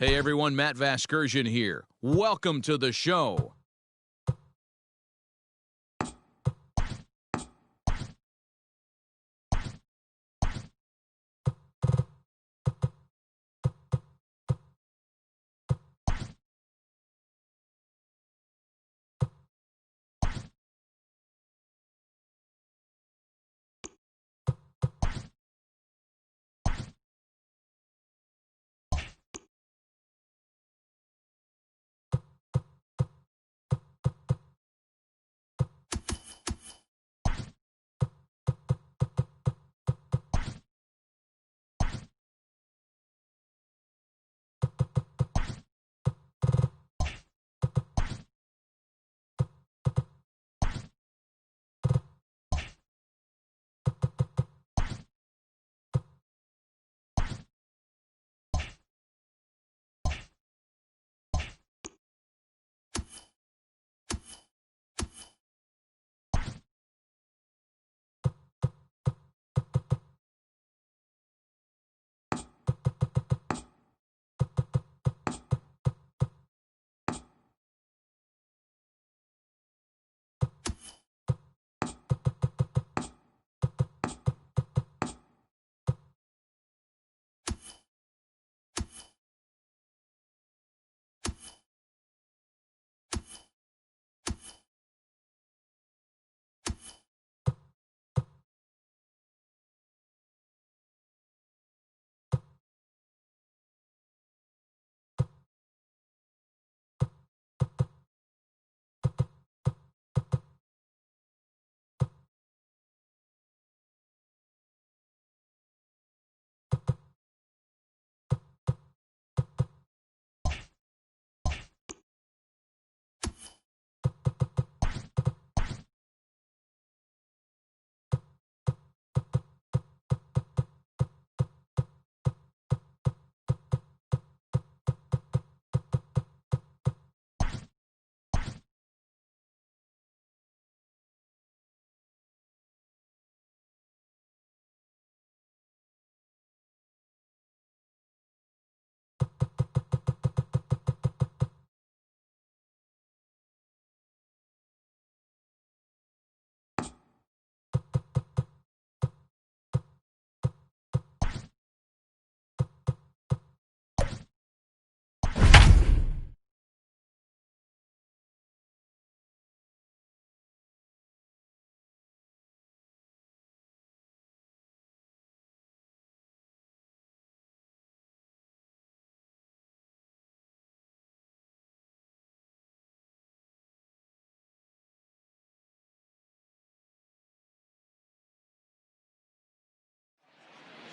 Hey everyone, Matt Vasgersian here. Welcome to the show.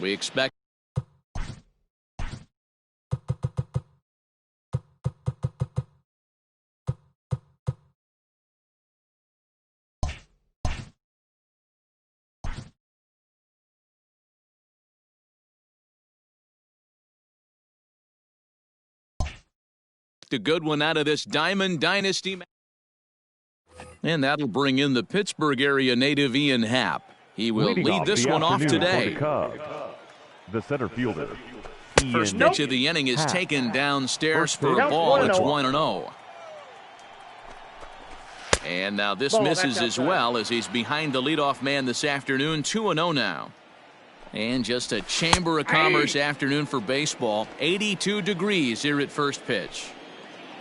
We expect a good one out of this Diamond Dynasty. And that'll bring in the Pittsburgh area native Ian Happ. He will lead this one off today. The center fielder. First pitch of the inning is taken downstairs for a ball. It's 1-0. And now this misses as well as he's behind the leadoff man this afternoon. 2-0 now. And just a Chamber of Commerce afternoon for baseball. 82 degrees here at first pitch.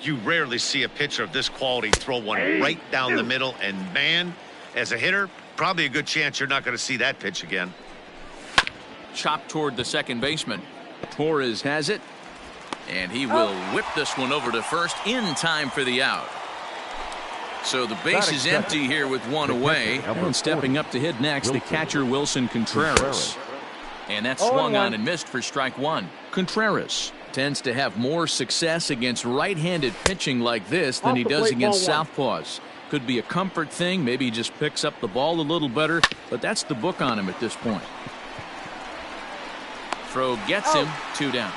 You rarely see a pitcher of this quality throw one right down the middle, and man, as a hitter, probably a good chance you're not going to see that pitch again. Chopped toward the second baseman. Torres has it, and he will whip this one over to first in time for the out. So the base is empty here with one away. And stepping up to hit next, the catcher Wilson Contreras. And that's swung on and missed for strike one. Contreras tends to have more success against right-handed pitching like this than he does against southpaws. Could be a comfort thing. Maybe he just picks up the ball a little better, but that's the book on him at this point. Throw gets him. 2 down.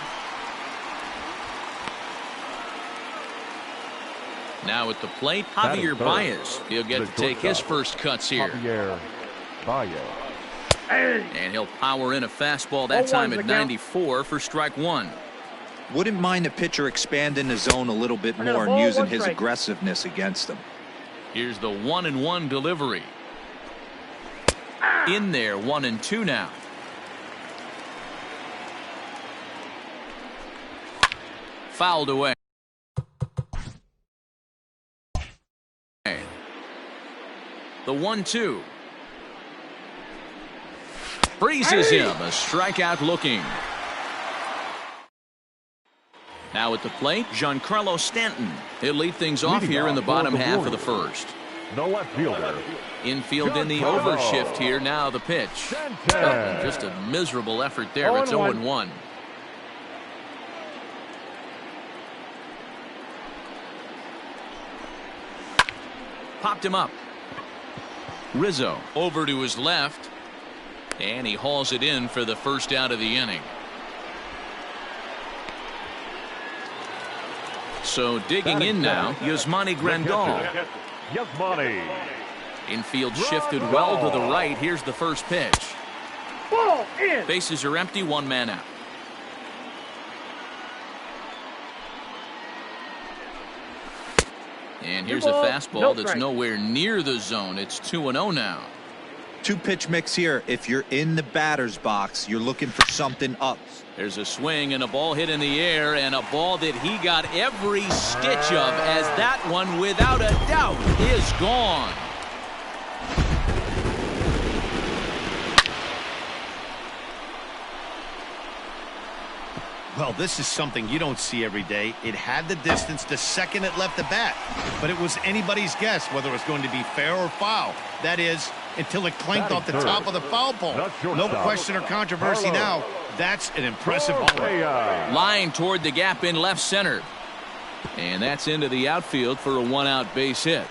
Now at the plate, Javier Baez. He'll get to take his first cuts here. And he'll power in a fastball that time at 94 for strike one. Wouldn't mind the pitcher expanding the zone a little bit more and using his aggressiveness against them. Here's the 1-1 delivery. In there, 1-2 now. Fouled away. The 1-2. Freezes him. A strikeout looking. Now at the plate, Giancarlo Stanton. He'll lead things off here in the bottom half of the first. The left fielder. Infield in the overshift here. Now the pitch. Just a miserable effort there. It's 0-1. Popped him up. Rizzo over to his left. And he hauls it in for the first out of the inning. So digging in now, Yasmani Grandal. Yasmani. Infield shifted well to the right. Here's the first pitch. Ball in. Bases are empty, one man out. And here's a fastball that's nowhere near the zone. It's 2-0 now. Two-pitch mix here. If you're in the batter's box, you're looking for something up. There's a swing and a ball hit in the air, and a ball that he got every stitch of, as that one, without a doubt, is gone. Well, this is something you don't see every day. It had the distance the second it left the bat, but it was anybody's guess whether it was going to be fair or foul. That is, until it clanked off the top of the foul pole. No question or controversy now. That's an impressive ball. Line toward the gap in left center. And that's into the outfield for a one-out base hit.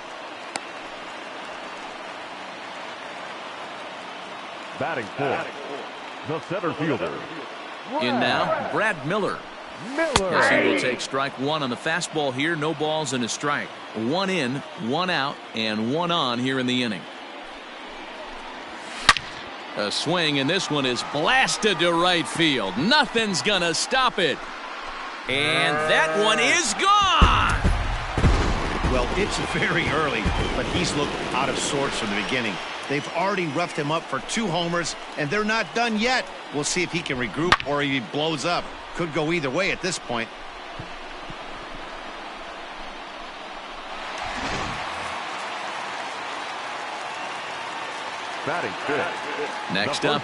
Batting fourth, the center fielder. In now, Brad Miller. Yes, he will take strike one on the fastball here. No balls and a strike. One in, one out, and one on here in the inning. A swing, and this one is blasted to right field. Nothing's gonna stop it. And that one is gone. Well, it's very early, but he's looked out of sorts from the beginning. They've already roughed him up for 2 homers, and they're not done yet. We'll see if he can regroup or he blows up. Could go either way at this point. Batting fifth. Next up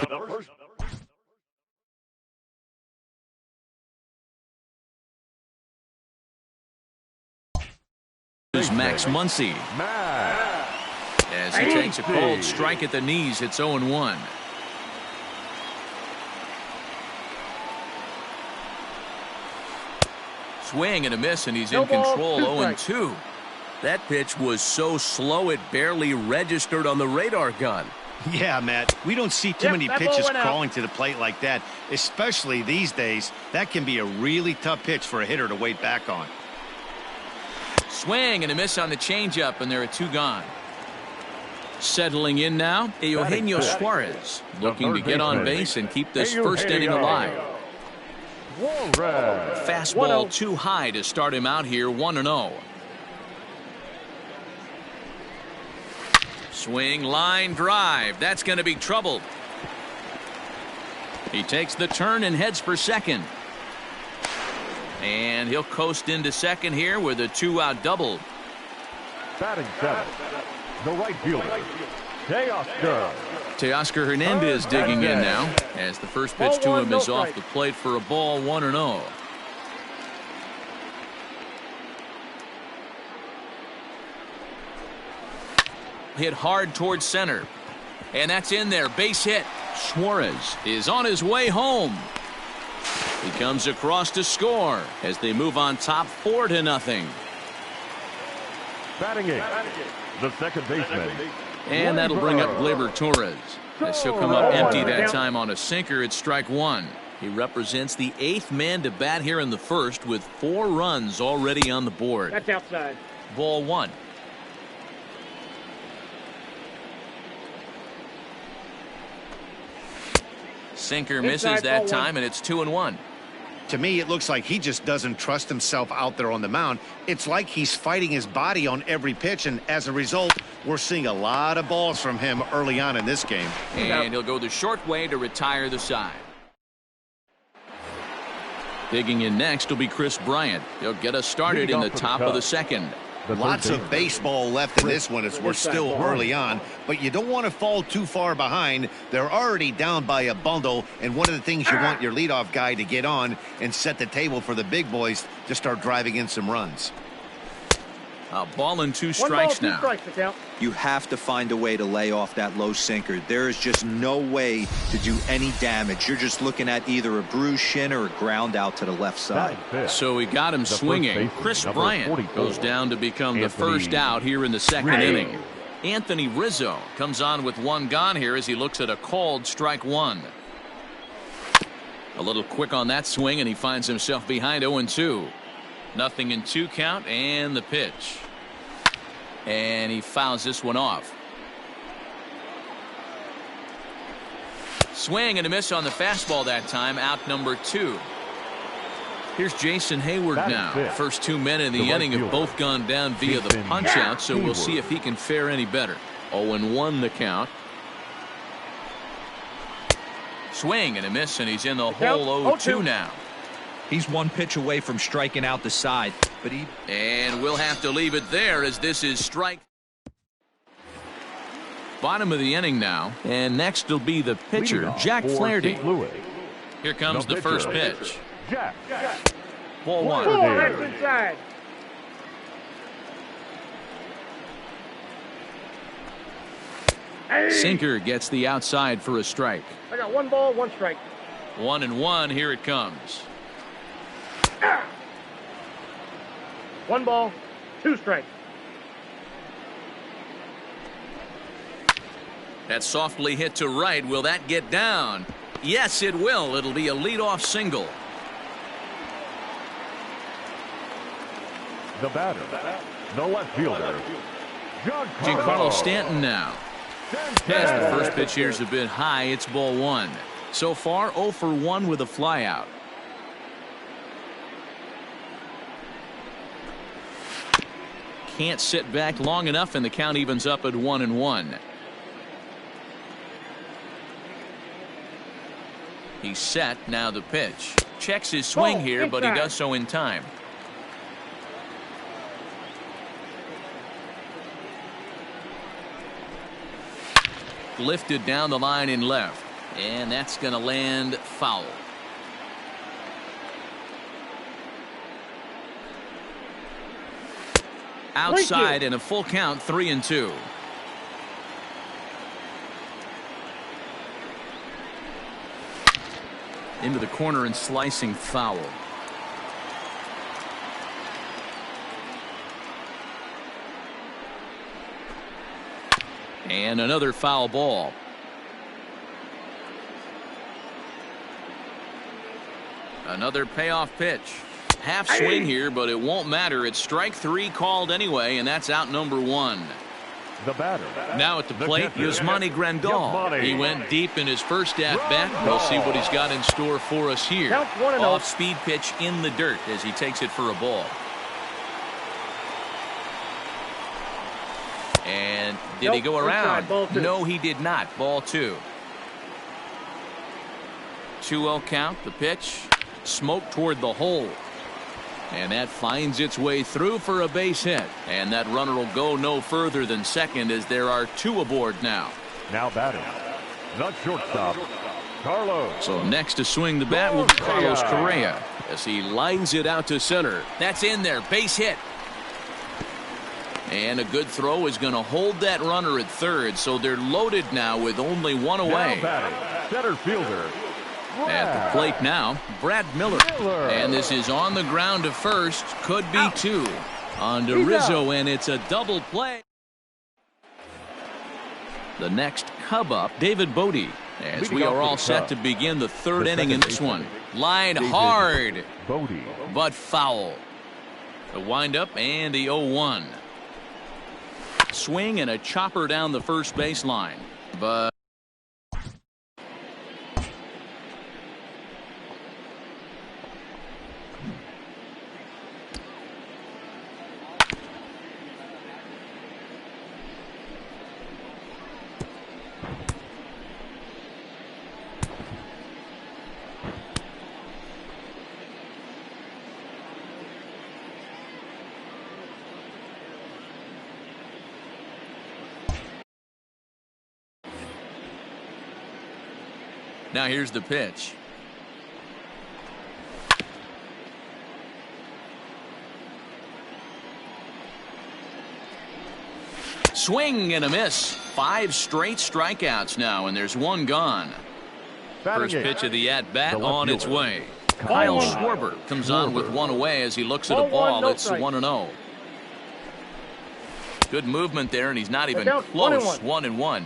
is Max Muncy. As he takes a cold strike at the knees, it's 0-1. Swing and a miss, and he's in control. 0-2. That pitch was so slow it barely registered on the radar gun. Yeah, Matt, we don't see too many pitches crawling to the plate like that, especially these days. That can be a really tough pitch for a hitter to wait back on. Swing and a miss on the changeup, and there are 2 gone. Settling in now, Eugenio Suarez, looking to get on base and keep this first inning alive. Fastball too high to start him out here, 1-0. Swing, line drive. That's going to be troubled. He takes the turn and heads for second. And he'll coast into second here with a 2-out double. Batting seventh, the right fielder, Teoscar Hernandez digging in now as the first pitch to him is off the plate for a ball, 1-0. Hit hard towards center, and that's in there. Base hit. Suarez is on his way home. He comes across to score as they move on top 4-0. Batting eighth, the second baseman. And that'll bring up Gleyber Torres. As he'll come up empty that time on a sinker. It's strike one. He represents the 8th man to bat here in the first with 4 runs already on the board. That's outside. Ball 1. Sinker misses that time, and it's 2-1. To me, it looks like he just doesn't trust himself out there on the mound. It's like he's fighting his body on every pitch, and as a result, we're seeing a lot of balls from him early on in this game. And he'll go the short way to retire the side. Digging in next will be Chris Bryant. He'll get us started in the top of the second. Lots of baseball left in this one as we're still early on, but you don't want to fall too far behind. They're already down by a bundle, and one of the things you want your leadoff guy to get on and set the table for the big boys to start driving in some runs. A ball and 2 strikes now. 2 strikes to count. You have to find a way to lay off that low sinker. There is just no way to do any damage. You're just looking at either a bruised shin or a ground out to the left side. So we got him swinging. Chris Bryant goes down to become the first out here in the second inning. Anthony Rizzo comes on with 1 gone here as he looks at a called strike 1. A little quick on that swing, and he finds himself behind 0-2. Nothing in 2 count, and the pitch. And he fouls this one off. Swing and a miss on the fastball that time, out number 2. Here's Jason Hayward now. First 2 men in the inning have both gone down via the punch out, so we'll see if he can fare any better. 0-1 the count. Swing and a miss, and he's in the hole 0-2 now. He's 1 pitch away from striking out the side, but he... And we'll have to leave it there as this is strike. Bottom of the inning now, and next will be the pitcher, Jack Flaherty. Here comes the first pitch. Ball 1. That's inside. Sinker gets the outside for a strike. I got 1 ball, 1 strike. 1-1. Here it comes. 1 ball, 2 strikes. That's softly hit to right. Will that get down? Yes, it will. It'll be a leadoff single. The batter, the left fielder, Giancarlo Stanton now. Yes, the first pitch here is a bit high. It's ball 1. So far, 0 for 1 with a flyout. Can't sit back long enough, and the count evens up at 1-1. He's set. Now the pitch. Checks his swing here, but he does so in time. Lifted down the line in left, and that's going to land foul. Outside and a full count, 3-2. Into the corner and slicing foul. And another foul ball. Another payoff pitch. Half swing here, but it won't matter. It's strike 3 called anyway, and that's out number 1. the batter. Now at the plate, Yasmani Grandal. He went deep in his first at-bat. We'll see what he's got in store for us here. Off-speed pitch in the dirt as he takes it for a ball. And did he go around? No, he did not. Ball 2. 2-0 count. The pitch. Smoke toward the hole. And that finds its way through for a base hit. And that runner will go no further than second as there are 2 aboard now. Now batting, the shortstop, Carlos. So next to swing the bat will be Carlos Correa as he lines it out to center. That's in there. Base hit. And a good throw is going to hold that runner at third. So they're loaded now with only 1 away. Now batting, center fielder. At the plate now, Brad Miller. And this is on the ground to first. Could be 2. On to Rizzo, and it's a double play. The next Cub up, David Bodie, as we are all set to begin the third inning in this one. Line hard, but foul. The windup and the 0-1. Swing and a chopper down the first baseline. But Now here's the pitch. Swing and a miss. 5 straight strikeouts now, and there's 1 gone. First pitch of the at-bat on its way. Kyle Schwarber comes on with 1 away as he looks at a ball. It's 1-0. Good movement there, and he's not even close. 1-1.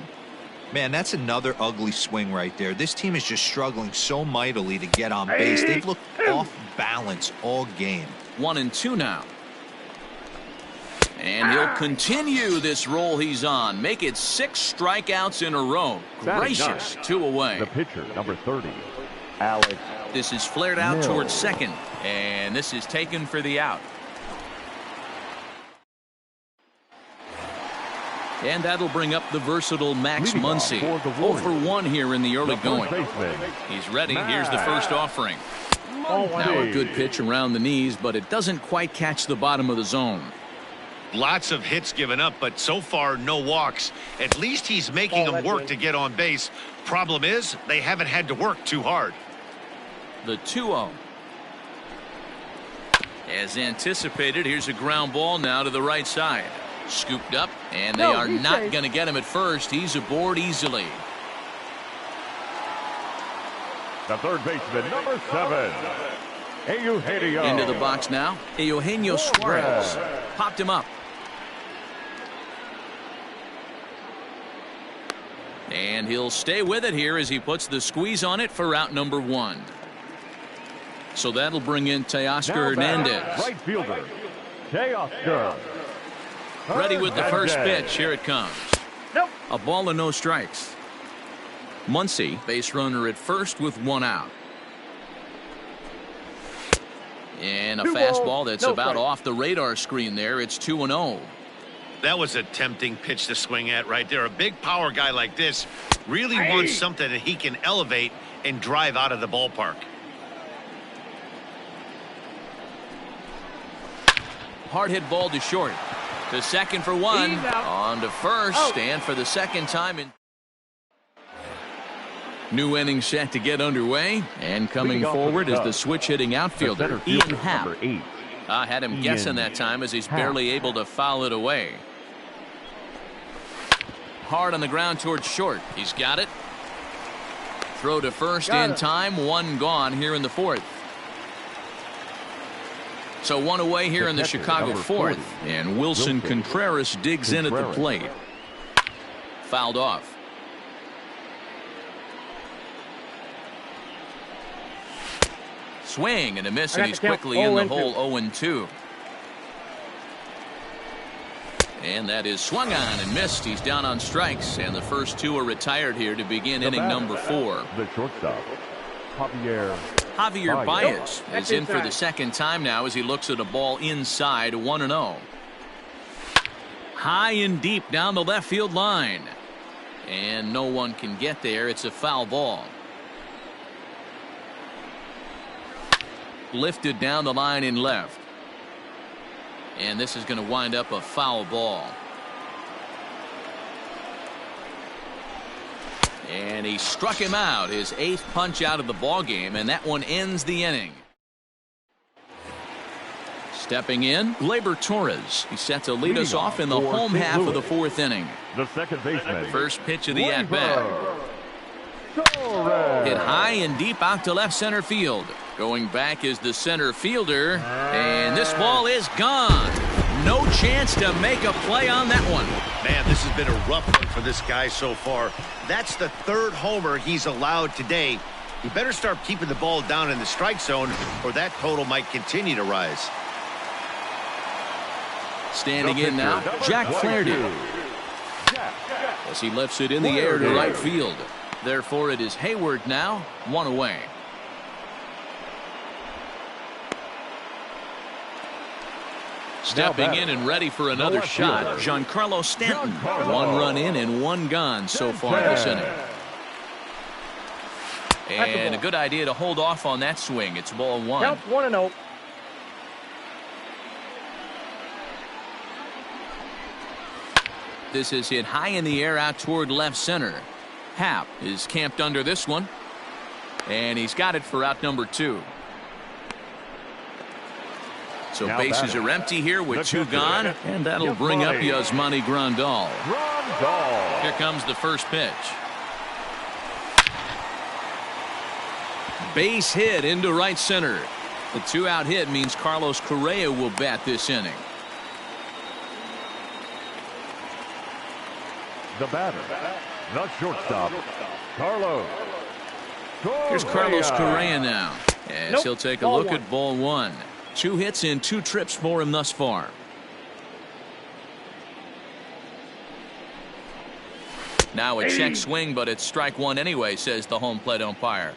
Man, that's another ugly swing right there. This team is just struggling so mightily to get on base. They've looked off balance all game. 1-2 now. And he'll continue this roll he's on. Make it 6 strikeouts in a row. Gracious, 2 away. The pitcher, number 30, Alex. This is flared out towards second. And this is taken for the out. And that'll bring up the versatile Max Muncy. 0 for 1 here in the early going. He's ready. Here's the first offering. Now a good pitch around the knees, but it doesn't quite catch the bottom of the zone. Lots of hits given up, but so far no walks. At least he's making them work to get on base. Problem is, they haven't had to work too hard. The 2-0. As anticipated, here's a ground ball now to the right side. Scooped up, and they are not going to get him at first. He's aboard easily. The third baseman, number 7, Eugenio. Into the box now. Eugenio Suarez popped him up. And he'll stay with it here as he puts the squeeze on it for out number 1. So that'll bring in Teoscar Hernandez. Right fielder, Teoscar. Ready with the first pitch. Here it comes. Nope. A ball and no strikes. Muncy, base runner at first with 1 out. And a fastball that's about off the radar screen there. It's 2-0. That was a tempting pitch to swing at right there. A big power guy like this really wants something that he can elevate and drive out of the ballpark. Hard hit ball to short. To second for 1. On to first. And for the second time in. New inning set to get underway. And coming forward is the switch hitting outfielder, Ian Happ. I had him guessing that time as he's barely able to foul it away. Hard on the ground towards short. He's got it. Throw to first in time. 1 gone here in the 4th. So 1 away here in the Chicago 4th. And Wilson Contreras digs in at the plate. Fouled off. Swing and a miss, and he's quickly in the hole. 0-2. And that is swung on and missed. He's down on strikes, and the first 2 are retired here to begin inning number 4. The shortstop, Javier Baez is in for the second time now as he looks at a ball inside. 1-0. High and deep down the left field line. And no one can get there. It's a foul ball. Lifted down the line in left. And this is going to wind up a foul ball. And he struck him out, his 8th punch out of the ball game, and that one ends the inning. Stepping in, Gleyber Torres. He's set to lead us off in the home half of the 4th inning. The second baseman. First pitch of the at-bat. Hit high and deep out to left center field. Going back is the center fielder, and this ball is gone. No chance to make a play on that one. Man, this has been a rough one for this guy so far. That's the 3rd homer he's allowed today. He better start keeping the ball down in the strike zone, or that total might continue to rise. Standing in now, Jack Flaherty. As he lifts it in the air to right field. Therefore, it is Hayward now, 1 away. Stepping in and ready for another shot, Giancarlo Stanton. 1 run in and 1 gone so far this inning. And a good idea to hold off on that swing. It's ball 1. Count 1-0. This is hit high in the air out toward left center. Happ is camped under this one. And he's got it for out number 2. So Now bases batting. are empty here with The 2 catcher. gone, and that'll bring up Yasmani Grandal. Grandal. Here comes the first pitch. Base hit into right center. The 2-out hit means Carlos Correa will bat this inning. The batter, the shortstop, Carlos. Here's Carlos Correa now, as Nope. he'll take a Ball look one. at ball 1. 2 hits and 2 trips for him thus far. Now a check swing, but it's strike 1 anyway, says the home plate umpire.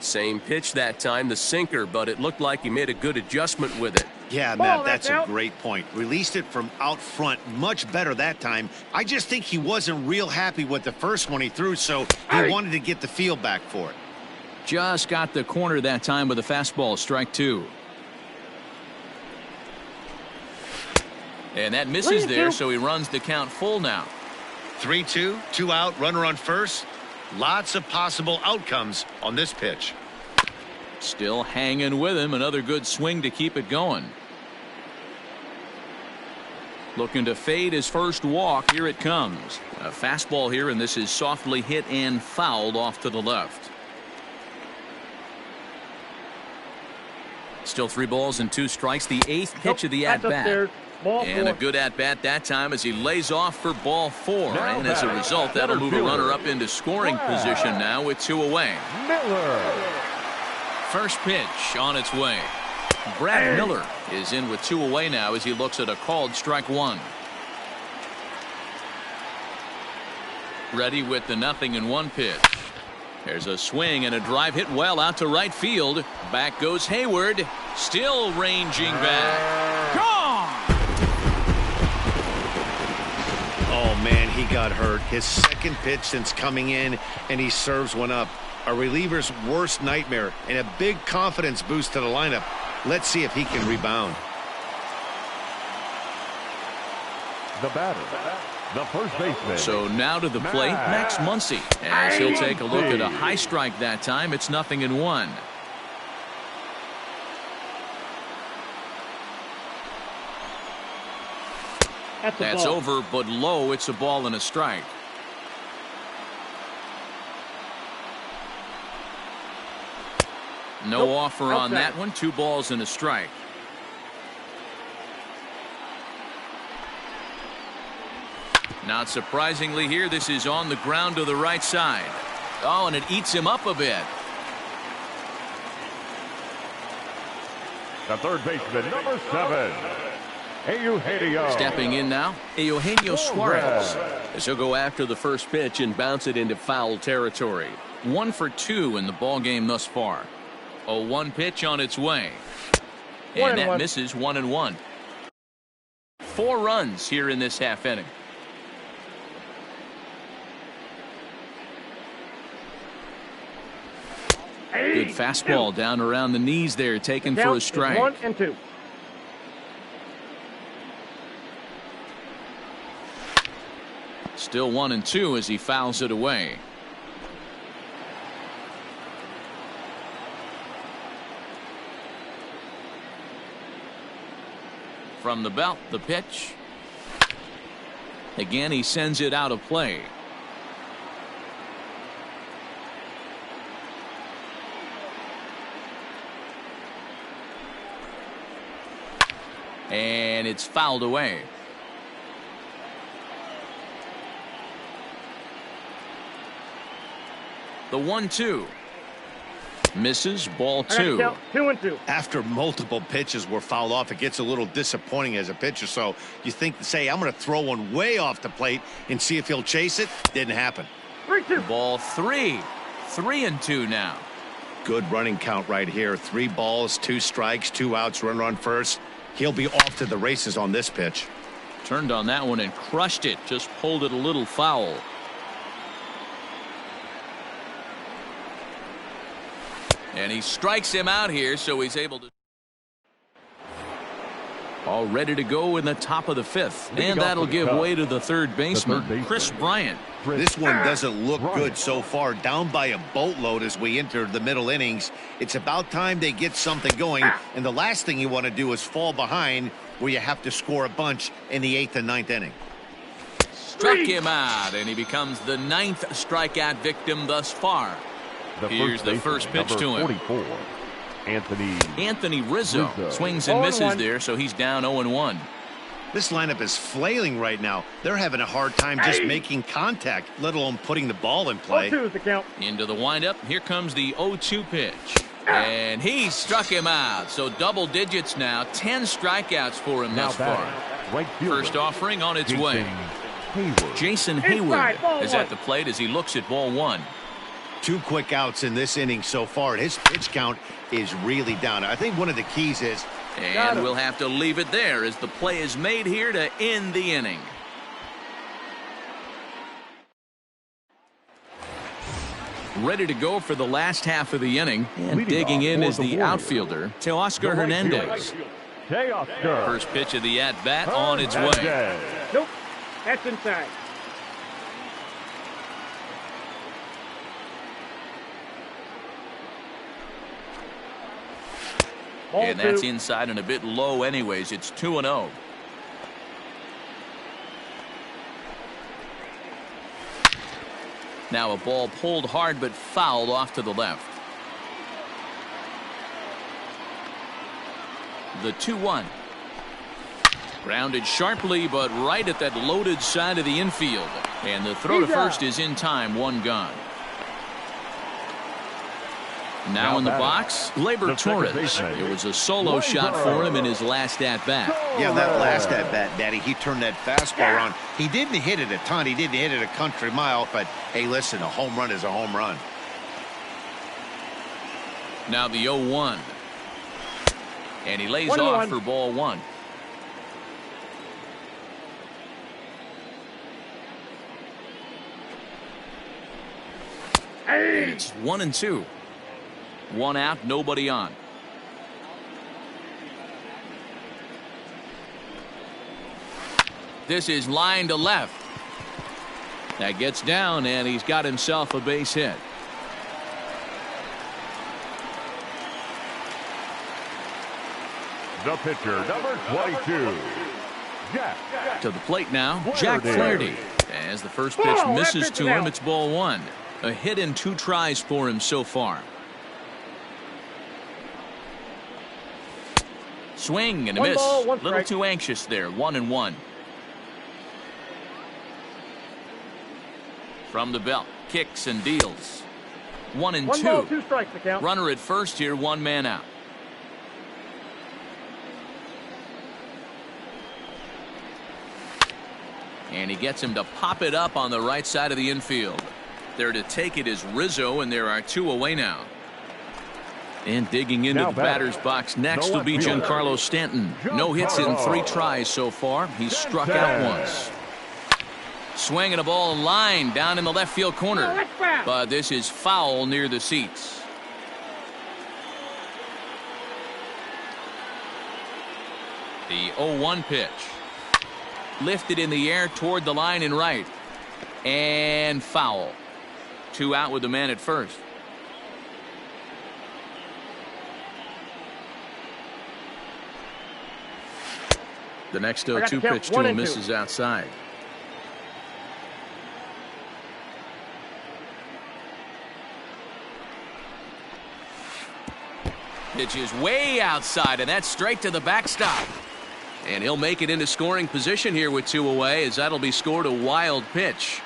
Same pitch that time, the sinker, but it looked like he made a good adjustment with it. Yeah, Ball, Matt, that's that's a out. great point. Released it from out front much better that time. I just think he wasn't real happy with the first one he threw, so he wanted to get the feel back for it. Just got the corner that time with a fastball, strike 2. And that misses 3-2. there, so he runs the count full now. 3-2, 2 out, runner on first. Lots of possible outcomes on this pitch. Still hanging with him. Another good swing to keep it going. Looking to fade his first walk. Here it comes. A fastball here, and this is softly hit and fouled off to the left. Still 3 balls and 2 strikes. The 8th pitch of the That's at-bat. upstairs. Ball And a 4. good at-bat that time as he lays off for ball 4. Now And as a batting, result, that'll move a center runner fielder, up into scoring Brad position now with 2 away. Miller. First pitch on its way. Brad Miller is in with 2 away now as he looks at a called strike 1. Ready with the 0-1 pitch. There's a swing and a drive hit well out to right field. Back goes Hayward. Still ranging back. Gone! Oh, man, he got hurt. His second pitch since coming in, and he serves one up. A reliever's worst nightmare and a big confidence boost to the lineup. Let's see if he can rebound. The batter, the first baseman. So now to the plate, Max Muncy, as he'll take a look at a high strike that time. It's 0-1. That's ball. over, but low. It's a ball and a strike. No Nope. offer on Outside. that one. 2 balls and a strike. Not surprisingly here, this is on the ground to the right side. Oh, and it eats him up a bit. The third baseman, number 7. Eugenio. Stepping in now, Eugenio Suarez. As he'll go after the first pitch and bounce it into foul territory. 1 for 2 in the ball game thus far. A 1 pitch on its way. And that 1-1. misses. 1-1. 4 runs here in this half inning. Good fastball down around the knees there, taken for Count a is strike. 1-2. Still 1-2 as he fouls it away. From the belt, the pitch. Again, he sends it out of play. And it's fouled away. The 1-2. Misses, ball I got to 2. count 2-2. After multiple pitches were fouled off, it gets a little disappointing as a pitcher. So you think to say, I'm going to throw one way off the plate and see if he'll chase it. Didn't happen. 3-2. Ball 3. 3-2 now. Good running count right here. 3 balls, 2 strikes, 2 outs, runner on first. He'll be off to the races on this pitch. Turned on that one and crushed it. Just pulled it a little foul. And he strikes him out here, so he's able to. All ready to go in the top of the fifth. Leading And off that'll for the give Cubs, way to the third baseman, Chris Bryant. This one doesn't look good so far. Down by a boatload as we enter the middle innings. It's about time they get something going. And the last thing you want to do is fall behind where you have to score a bunch in the 8th and 9th inning. Struck him out, and he becomes the 9th strikeout victim thus far. Here's the first pitch to him. 44, Anthony Rizzo swings and misses there, so he's down 0-1. This lineup is flailing right now. They're having a hard time just making contact, let alone putting the ball in play. 0-2 is the count. Into the windup. Here comes the 0-2 pitch. And he struck him out. So double digits now. 10 strikeouts for him thus far. Right fielder, First offering on its way. Jason Hayward Inside, ball is one. at the plate as he looks at ball one. 2 quick outs in this inning so far. His pitch count is really down. I think one of the keys is And we'll have to leave it there as the play is made here to end the inning. Ready to go for the last half of the inning. And Leading digging off in for is the the Warriors, outfielder, Teoscar the right Hernandez. fielder, Teoscar First pitch of the at-bat on its way. Hernandez. Nope. That's inside. Ball And that's 2. inside and a bit low anyways. It's 2-0. Now a ball pulled hard but fouled off to the left. The 2-1. Grounded sharply but right at that loaded side of the infield. And the throw to first is in time. One gone. Now in the box, Gleyber Torres. It was a solo shot for him in his last at-bat. Yeah, that last at-bat, Daddy, he turned that fastball around. He didn't hit it a ton. He didn't hit it a country mile. But, hey, listen, a home run is a home run. Now the 0-1. And he lays 1-1. off for ball one. Hey. It's 1-2. One out, nobody on. This is line to left. That gets down, and he's got himself a base hit. The pitcher, number 22, Jack. To the plate now, Jack Flaherty. As the first pitch Ball, that misses pitch to is him, out. it's ball one. A hit in 2 tries for him so far. Swing and a One miss. ball, one Little strike. too anxious there. 1-1. From the belt, kicks and deals. 1-2. 1 ball, 2 strikes the count. Runner at first here, 1 man out. And he gets him to pop it up on the right side of the infield. There to take it is Rizzo, and there are 2 away now. And digging into Now the batter's box next will be Giancarlo Stanton. No hits in 3 tries so far. He's struck out once. Swinging a ball line down in the left field corner. that's foul. But this is foul near the seats. The 0-1 pitch. Lifted in the air toward the line and right. And foul. 2 out with the man at first. The next 0-2 count pitch to 1 him and 2. misses outside. Pitch is way outside, and that's straight to the backstop. And he'll make it into scoring position here with 2 away, as that'll be scored a wild pitch.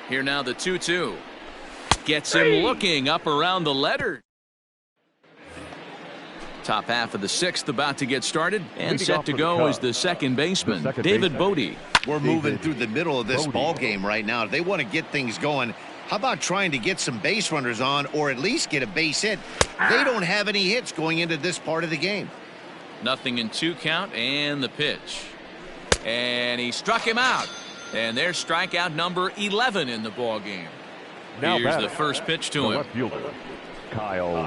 Here now the 2-2. Gets him looking up around the letter. Top half of the 6th about to get started, and Leading set off to for the go Cubs, is the second baseman, the second David baseman. Bodie. We're moving David through the middle of this Bodie. ball game right now. If they want to get things going, how about trying to get some base runners on or at least get a base hit? They don't have any hits going into this part of the game. Nothing in 2 count, and the pitch. And he struck him out. And there's strikeout number 11 in the ball game. Now Here's batting, the first pitch the to him. left fielder, Kyle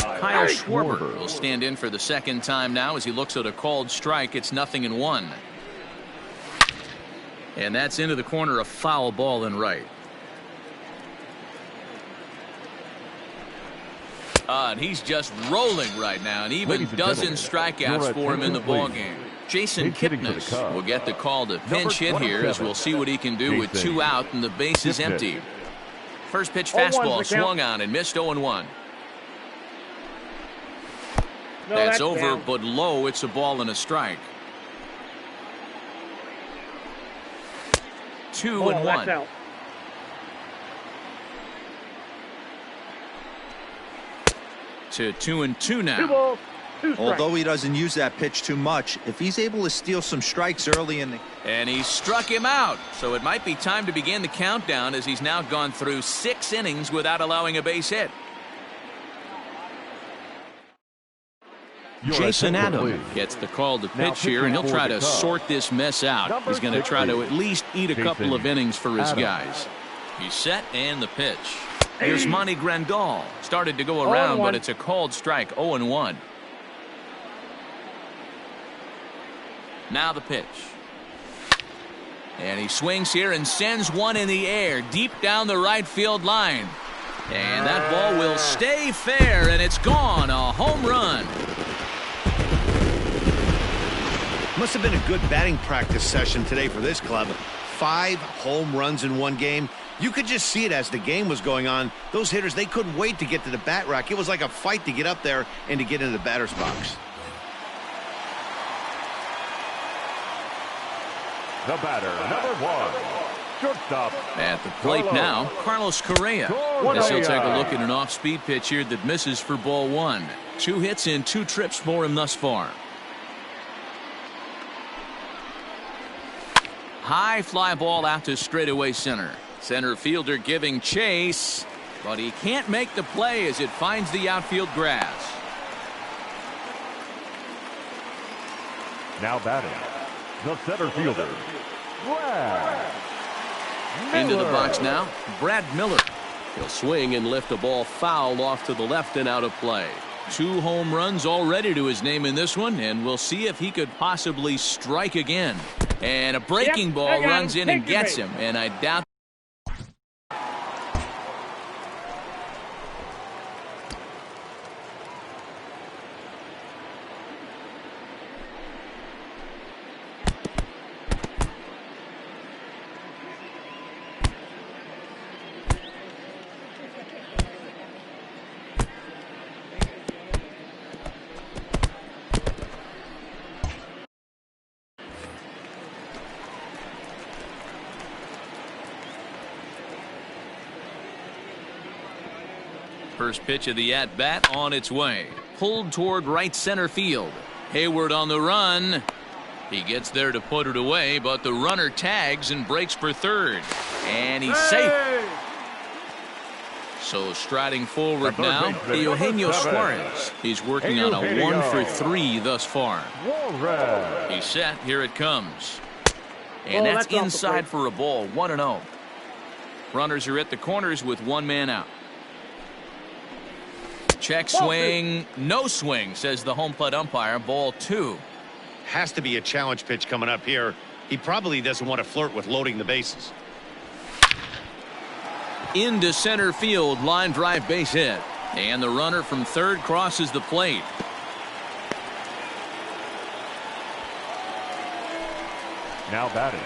Schwarber will stand in for the second time now as he looks at a called strike. It's 0-1. And that's into the corner, a foul ball and right. And he's just rolling right now, and even dozens strikeouts for him in the ball game. Jason Kipnis will get the call to pinch hit here as we'll see what he can do with 2 out and the base is empty. First pitch fastball swung on and missed 0-1. That's over, but low. It's a ball and a strike. 2-1. To 2-2 now. 2 balls, 2 strikes. Although he doesn't use that pitch too much, if he's able to steal some strikes early in the... And he struck him out. So it might be time to begin the countdown as he's now gone through 6 innings without allowing a base hit. Jason Adams gets the call to pitch here, and he'll try to sort this mess out. He's going to try to at least eat a couple of innings for his guys. He's set, and the pitch. Here's Monty Grandal. Started to go around, but it's a called strike. 0-1. Now the pitch. And he swings here and sends one in the air deep down the right field line. And that ball will stay fair, and it's gone. A home run. Must have been a good batting practice session today for this club. 5 home runs in one game. You could just see it as the game was going on. Those hitters, they couldn't wait to get to the bat rack. It was like a fight to get up there and to get into the batter's box. The batter, number 1, shortstop. At the plate now, Carlos Correa. As he'll take a look at an off-speed pitch here that misses for ball 1. 2 hits in 2 trips for him thus far. High fly ball out to straightaway center. Center fielder giving chase, but he can't make the play as it finds the outfield grass. Now batting, the center fielder, Brad Miller. Into the box now, Brad Miller. He'll swing and lift a ball foul off to the left and out of play. 2 home runs already to his name in this one, and we'll see if he could possibly strike again. And a breaking ball runs in and gets him, and I doubt. First pitch of the at-bat on its way. Pulled toward right center field. Hayward on the run. He gets there to put it away, but the runner tags and breaks for third. And he's safe. So striding forward now, Eugenio Suarez. He's working on a 1-for-3 thus far. He's set. Here it comes. And that's inside for a ball. 1-0. Runners are at the corners with 1 man out. Check swing, no swing, says the home plate umpire. Ball 2. Has to be a challenge pitch coming up here. He probably doesn't want to flirt with loading the bases. Into center field, line drive base hit. And the runner from third crosses the plate. Now batting,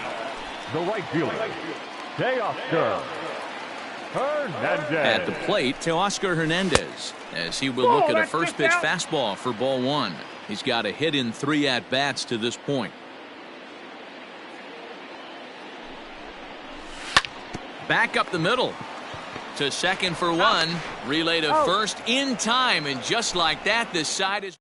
the right fielder, Teoscar Hernandez. At the plate, Teoscar Hernandez, as he will look at a first pitch fastball for ball 1. He's got a hit in 3 at-bats to this point. Back up the middle to second for 1. Relay to first in time, and just like that, this side is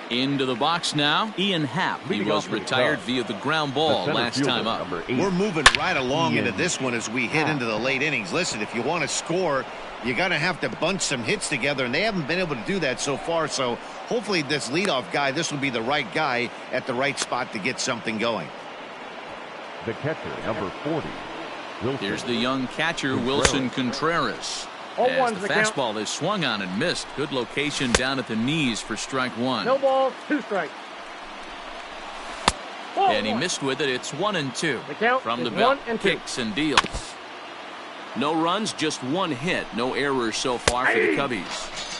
into the box now. Ian Happ. He was retired via the ground ball last time up. We're moving right along into this one as we hit into the late innings. Listen, if you want to score, you got to have to bunch some hits together, and they haven't been able to do that so far. So hopefully this leadoff guy, this will be the right guy at the right spot to get something going. The catcher, number 40. Here's the young catcher, Wilson Contreras. As the fastball is swung on and missed. Good location down at the knees for strike one. No ball, 2 strikes. And he missed with it. It's 1-2. The count From the is belt, 1-2. kicks and deals. No runs, just 1 hit. No errors so far for the Cubbies.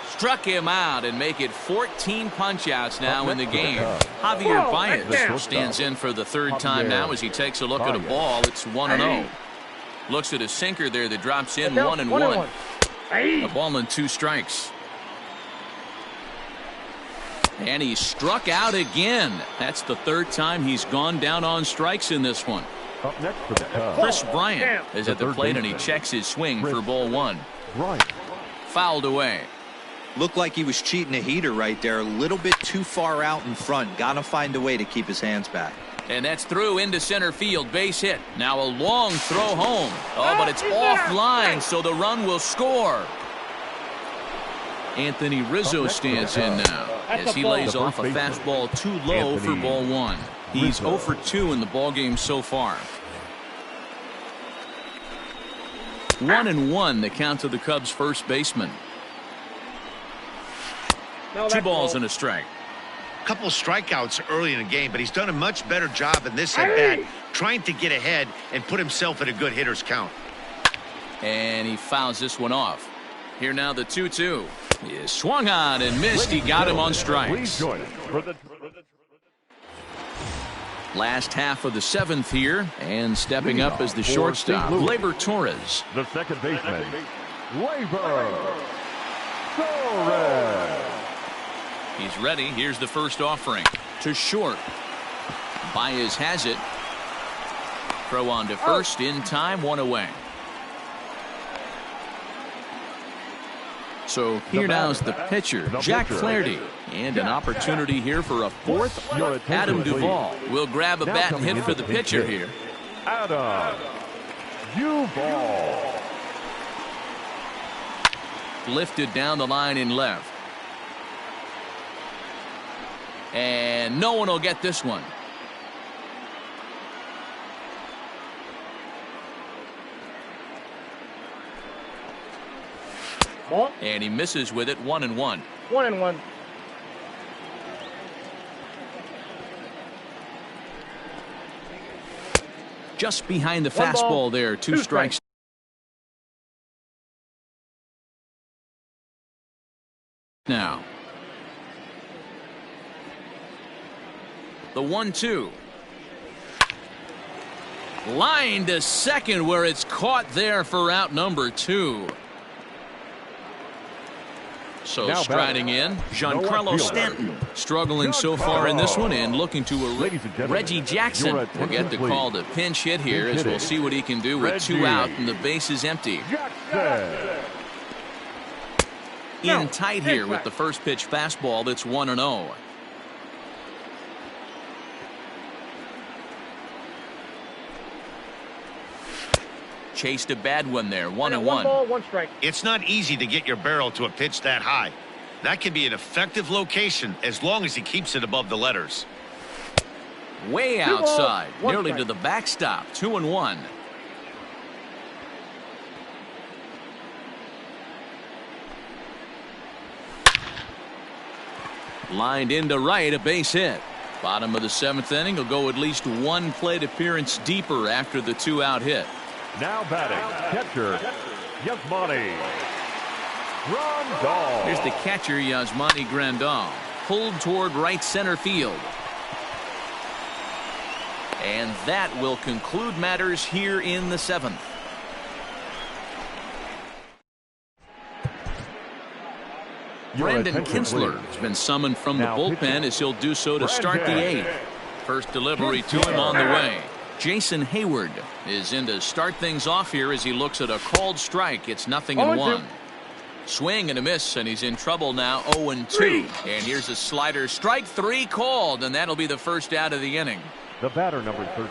Struck him out and make it 14 punch-outs now in the game. Javier Baez stands in for the 3rd time now as he takes a look at a ball. It's 1-0. Looks at a sinker there that drops in 1-1. A ball and 2 strikes. And he struck out again. That's the 3rd time he's gone down on strikes in this one. Up next for the Cubs. Chris Bryant is at the plate and he checks his swing for ball 1. Fouled away. Looked like he was cheating a heater right there. A little bit too far out in front. Got to find a way to keep his hands back. And that's through into center field. Base hit. Now a long throw home. Oh, but it's offline, so the run will score. Anthony Rizzo stands in now as he lays off a fastball too low for ball 1. He's 0 for 2 in the ballgame so far. 1-1 the count to the Cubs' first baseman. 2 balls and a strike. A couple of strikeouts early in the game, but he's done a much better job in this at-bat, trying to get ahead and put himself at a good hitter's count. And he fouls this one off. Here now the 2-2. He swung on and missed. He got him on strikes. Last half of the 7th here, and stepping up as the shortstop, Gleyber Torres. The second baseman, Gleyber Torres. He's ready. Here's the first offering. To short. Baez has it. Throw on to first in time, 1 away. So here now is the pitcher, Jack Flaherty. And an opportunity here for a 4th. Adam Duvall will grab a bat and hit for the pitcher here. Adam Duvall. Lifted down the line in left. And no one will get this one. Ball. And he misses with it. 1-1. 1-1. Just behind the 1 fastball ball, there. 2 2 strikes. Now. The 1-2. Line to second where it's caught there for out number 2. So now striding in, Giancarlo Stanton. Struggling so far in this one and looking to Reggie Jackson will get the call to pinch hit here as we'll see what he can do with 2 out and the base is empty. In tight here with the first pitch fastball that's 1-0. Chased a bad one there. 1-1. 1 ball, 1 strike. It's not easy to get your barrel to a pitch that high. That can be an effective location as long as he keeps it above the letters. Way 2 balls, outside, 1 nearly strike. to the backstop. 2-1. Lined into right, a base hit. Bottom of the 7th inning will go at least 1 plate appearance deeper after the 2-out hit. Now batting, catcher, Yasmani Grandal. Here's the catcher, Yasmani Grandal. Pulled toward right center field. And that will conclude matters here in the 7th. Brandon Kinsler has been summoned from the bullpen as he'll do so to start the 8th. First delivery to him on the way. Jason Hayward is in to start things off here as he looks at a called strike. It's 0-1. Swing and a miss, and he's in trouble now. 0-2. And here's a slider. Strike 3 called, and that'll be the first out of the inning. The batter, number 13.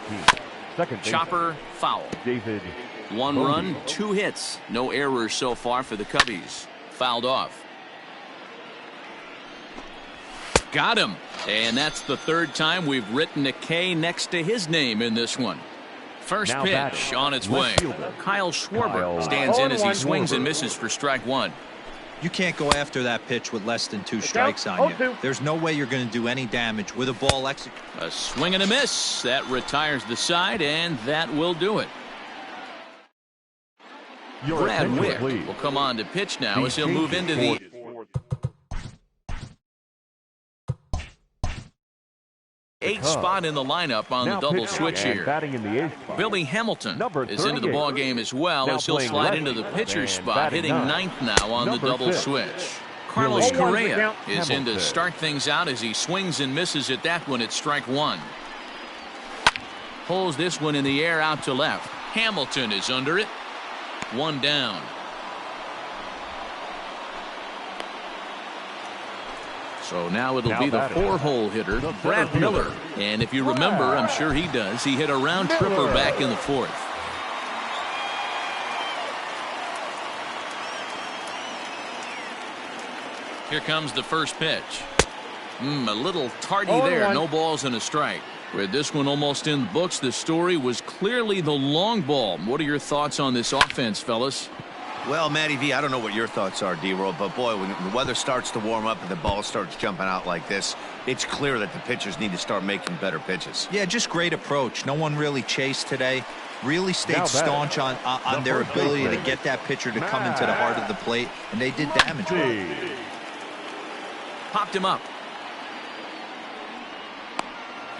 Second Chopper foul. David. 1 run, 2 hits. No errors so far for the Cubbies. Fouled off. Got him. And that's the 3rd time we've written a K next to his name in this one. First Now pitch batting, on its left way. fielder. Kyle Schwarber Kyle stands in as he Schwarber. swings and misses for strike one. You can't go after that pitch with less than 2 strikes on you. 0-2. There's no way you're going to do any damage with a ball executed. A swing and a miss. That retires the side, and that will do it. Your Brad attention, Wick please. will come on to pitch now The as he'll move into the changes eighth spot in the lineup on Now the double pitching switch and here. batting in the 8th spot. Billy Hamilton Number is into the 38. ball game as well Now as he'll playing slide lefty into the pitcher's and spot, batting hitting ninth. ninth now on the Number double 6. switch. Carlos Billy Correa is in to Hamilton. start things out as he swings and misses at that one at strike one. Pulls this one in the air out to left. Hamilton is under it. One down. So now it'll Now be the batting. 4-hole hitter, The Brad center Miller. fielder. And if you remember, I'm sure he does, he hit a round tripper Miller. back in the 4th. Here comes the first pitch. A little tardy 0-1. there. No balls and a strike. With this one almost in the books, the story was clearly the long ball. What are your thoughts on this offense, fellas? Well, Matty V, I don't know what your thoughts are, D-Roll, but boy, when the weather starts to warm up and the ball starts jumping out like this, it's clear that the pitchers need to start making better pitches. Yeah, just great approach. No one really chased today. Really Now stayed batting. staunch on their Number ability to 3. get that pitcher to come into the heart of the plate, and they did damage with it. Popped him up.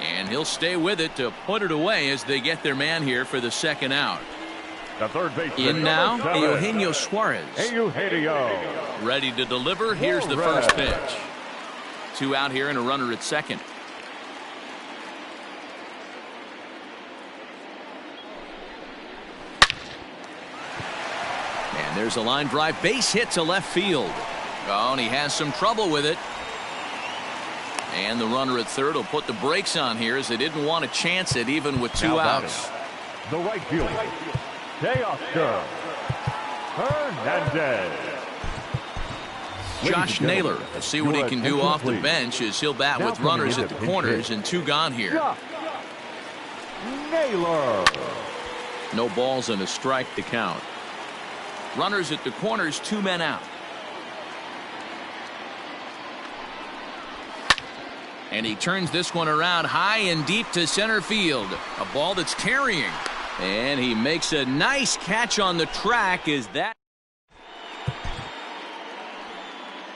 And he'll stay with it to put it away as they get their man here for the second out. The third baseman. In now, number 7. Eugenio Suarez. Eugenio. Ready to deliver. Here's the Suarez. first pitch. 2 out here and a runner at second. And there's a line drive. Base hit to left field. Oh, and he has some trouble with it. And the runner at third will put the brakes on here as they didn't want to chance it even with 2 Now outs. batting. The right fielder. Teoscar Hernandez. Josh Naylor, let's see what he can do off the bench as he'll bat Now with coming runners in at the to pinch corners hit. and 2 gone here. Josh Naylor. No balls and a strike to count. Runners at the corners, 2 men out. And he turns this one around high and deep to center field. A ball that's carrying. And he makes a nice catch on the track. Is that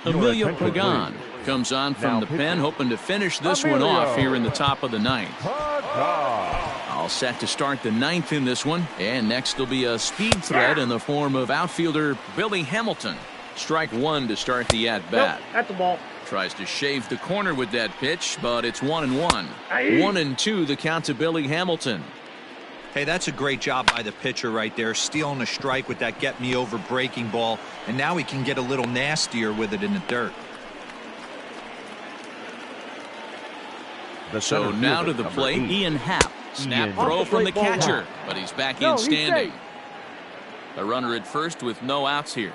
Emilio attention, Pagan please. comes on from Now the pitching. pen, hoping to finish this one Emilio. off here in the top of the 9th. Pagan. All set to start the 9th in this one. And next will be a speed threat in the form of outfielder Billy Hamilton. Strike 1 to start the at-bat. Nope, that's the ball. Tries to shave the corner with that pitch, but it's 1-1. Aye. 1-2 the count to Billy Hamilton. Hey, that's a great job by the pitcher right there, stealing a strike with that get-me-over breaking ball, and now he can get a little nastier with it in the dirt. The So center now to fielder, the number plate, 8. Ian Happ. Snap Ian. throw Off the from the plate, ball catcher, one. but he's back No, in he's standing. safe. A runner at first with no outs here.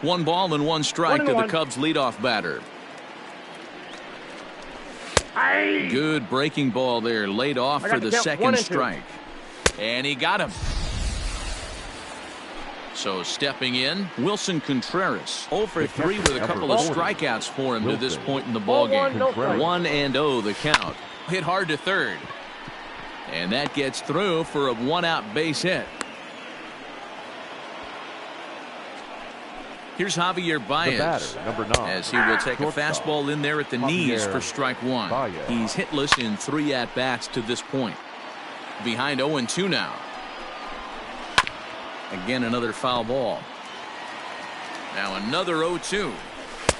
1 ball and 1 strike to the 1-1. Cubs leadoff batter. Aye. Good breaking ball there, laid off I for got the the count, second 1-2. strike. And he got him. So stepping in, Wilson Contreras. 0 for 3 with a couple of strikeouts for him to this point in the ball game. 0-1, no strike. 1-0 the count. Hit hard to third. And that gets through for a 1-out base hit. Here's Javier Baez. batter, number 9. As he will take a Shortstop. fastball in there at the knees Javier for strike 1. Baez. He's hitless in 3 at-bats to this point. Behind 0-2 now. Again, another foul ball. Now another 0-2.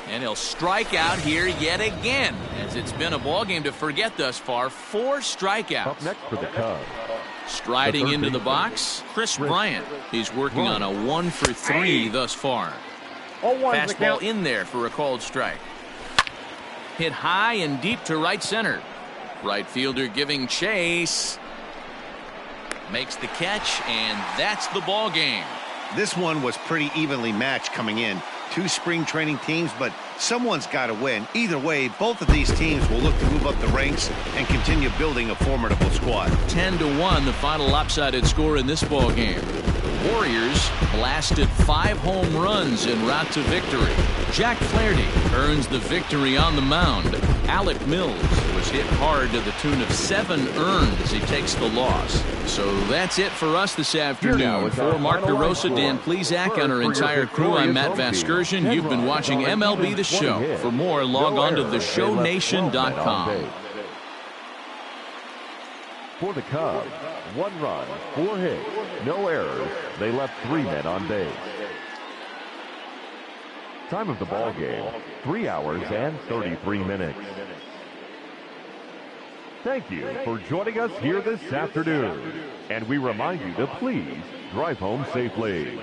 And he'll strike out here yet again, as it's been a ball game to forget thus far. 4 strikeouts. Up next for the Cubs. Striding The third into the baseman, box, Chris Bryant. He's working on a 1 for 3 thus far. 0-1 the Fastball count. in there for a called strike. Hit high and deep to right center. Right fielder giving chase. Makes the catch, and that's the ball game. This one was pretty evenly matched coming in. two spring training teams, but someone's got to win. Either way, both of these teams will look to move up the ranks and continue building a formidable squad. 10-1, the final lopsided score in this ball game. The Warriors blasted 5 home runs en route to victory. Jack Flaherty earns the victory on the mound. Alec Mills was hit hard to the tune of 7 earned as he takes the loss. So that's it for us this afternoon. For Mark DeRosa, Dan Plesac, and our entire crew, I'm Matt Vasgersian. You've been watching MLB The Show. For more, log on to theshownation.com. For the Cubs, 1 run, 4 hits, no errors. They left 3 men on base. Time of the ball game, 3 hours and 33 minutes. Thank you for joining us here this afternoon. And we remind you to please drive home safely.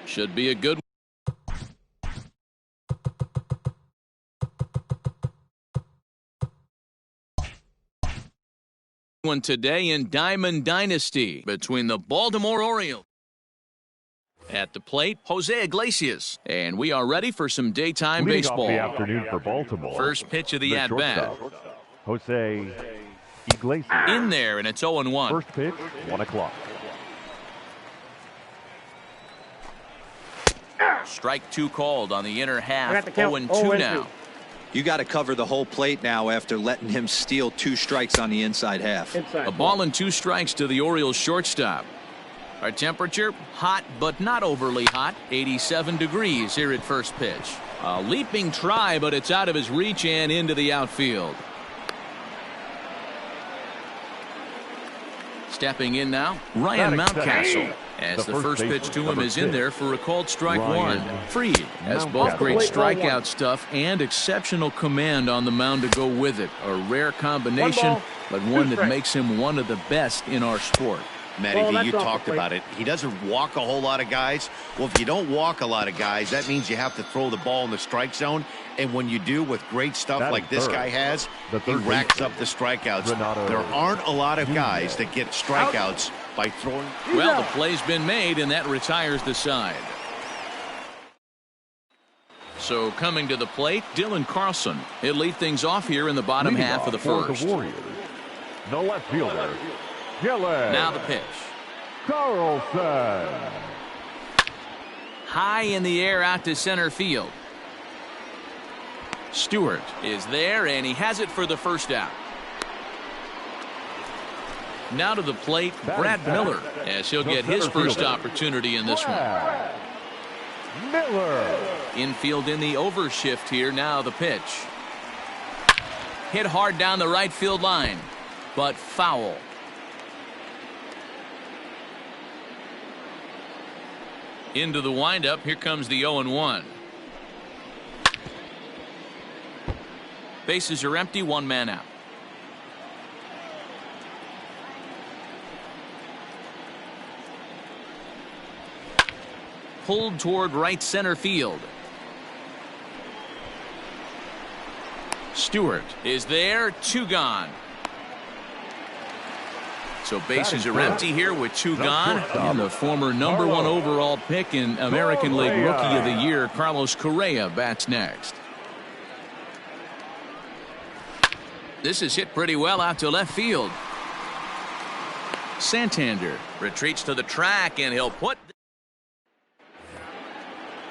Should be a good one today in Diamond Dynasty between the Baltimore Orioles. At the plate, Jose Iglesias. And we are ready for some daytime Leading baseball. off the afternoon for Baltimore. First pitch of the at-bat. Jose Iglesias. In there, and it's 0-1. First pitch, 1 o'clock. Strike 2 called on the inner half. I got the count. 0-2 now. You got to cover the whole plate now after letting him steal 2 strikes on the inside half. A ball and 2 strikes to the Orioles shortstop. Our temperature, hot but not overly hot, 87 degrees here at first pitch. A leaping try, but it's out of his reach and into the outfield. Stepping in now, Ryan Mountcastle. As the first pitch to him is in there for a called strike 1. Fried has both great strikeout stuff and exceptional command on the mound to go with it. A rare combination, but one that makes him one of the best in our sport. Matty, you talked about it. He doesn't walk a whole lot of guys. Well, if you don't walk a lot of guys, that means you have to throw the ball in the strike zone. And when you do with great stuff like this guy has, he racks up the strikeouts. There aren't a lot of guys that get strikeouts by throwing. Well, the play's been made, and that retires the side. So coming to the plate, Dylan Carlson. He'll lead things off here in the bottom half of the first. The Warriors, the left fielder, Dylan. Now the pitch. Carlson. High in the air out to center field. Stewart is there, and he has it for the first out. Now to the plate, Brad Miller, as he'll get his first opportunity in this one. Miller. Infield in the overshift here. Now the pitch. Hit hard down the right field line, but foul. Into the windup. Here comes the 0-1. Bases are empty, 1 man out. Pulled toward right center field. Stewart is there, 2 gone. So bases are empty here with 2 gone. And the former #1 overall pick in American League Rookie of the Year, Carlos Correa, bats next. This is hit pretty well out to left field. Santander retreats to the track, and he'll put.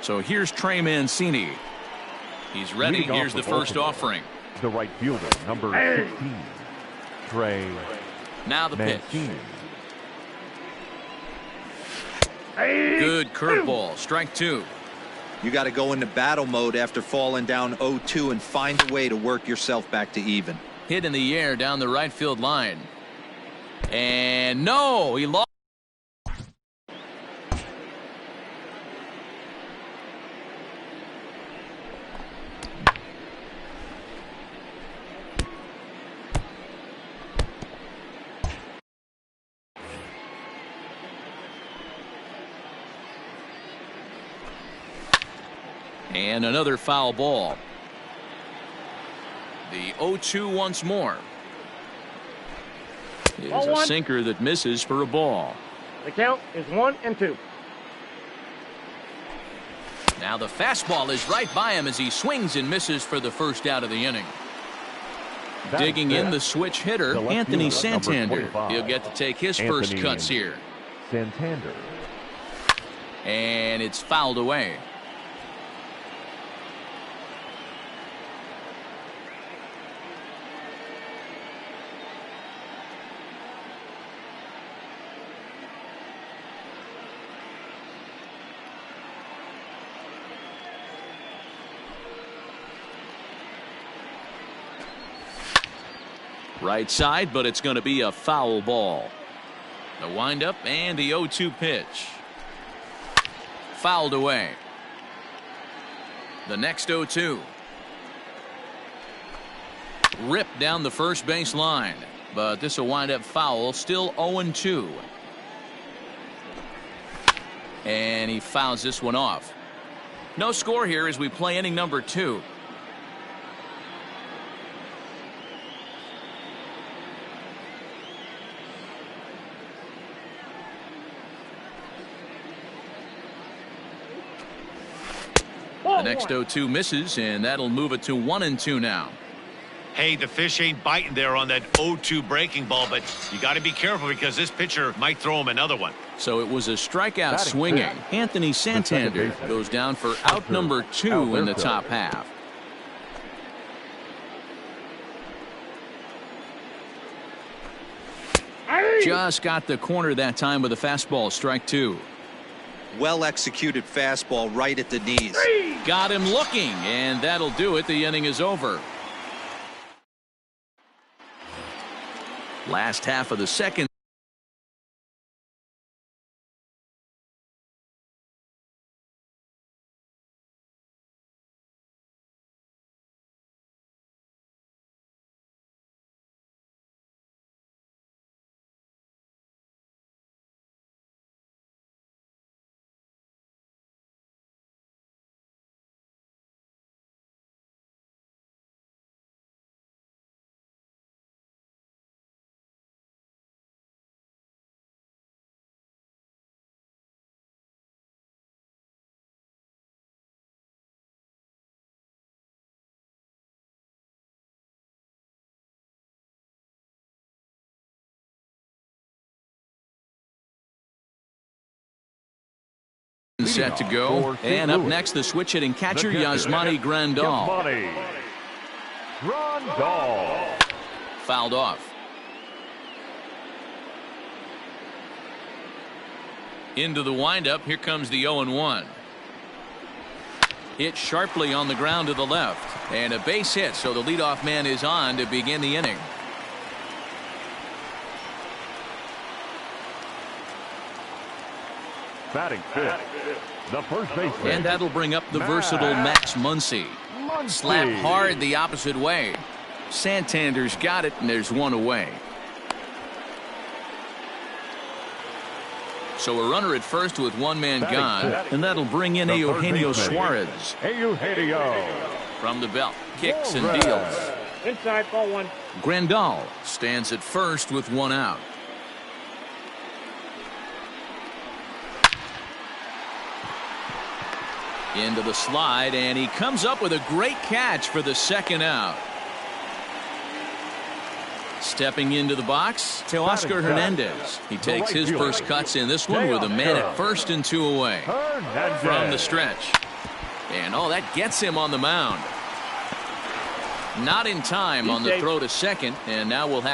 So here's Trey Mancini. He's ready. Here's the first offering. The right fielder, number 16, Trey. Now the pitch. Mancini. Good curveball. Strike 2. You got to go into battle mode after falling down 0-2 and find a way to work yourself back to even. Hit in the air down the right field line. And no, he lost. And another foul ball. The 0-2 once more. Is a sinker that misses for a ball. The count is 1-2. Now the fastball is right by him as he swings and misses for the first out of the inning. Digging in the switch hitter, Anthony Santander. He'll get to take his first cuts here. Santander. And it's fouled away. Right side, but it's going to be a foul ball. The windup and the 0-2 pitch. Fouled away. The next 0-2. Ripped down the first base line, but this will wind up foul. Still 0-2. And he fouls this one off. No score here as we play inning number 2. The next 0-2 misses, and that'll move it to 1-2 now. Hey, the fish ain't biting there on that 0-2 breaking ball, but you got to be careful because this pitcher might throw him another one. So it was a strikeout swinging. Anthony Santander goes down for out number 2 in the top half. Just got the corner that time with a fastball, strike 2. Well executed fastball right at the knees. Got him looking, and that'll do it. The inning is over. Last half of the second. Set to go, and up next the switch hitting catcher Yasmani Grandal. Fouled off. Into the windup, here comes the 0-1. Hit sharply on the ground to the left, and a base hit, so the leadoff man is on to begin the inning. Batting fifth, the first baseman. And that'll bring up the versatile Max Muncy. Slap hard the opposite way. Santander's got it, and there's one away. So a runner at first with one man gone, and that'll bring in Eugenio Suarez. From the belt, kicks and deals. Inside, ball 1. Grandal stands at first with one out. Into the slide, and he comes up with a great catch for the second out. Stepping into the box, Teoscar Hernandez. He takes his first cuts in this one with a man at first and 2 away. From the stretch. And that gets him on the mound. Not in time on the throw to second, and now we'll have.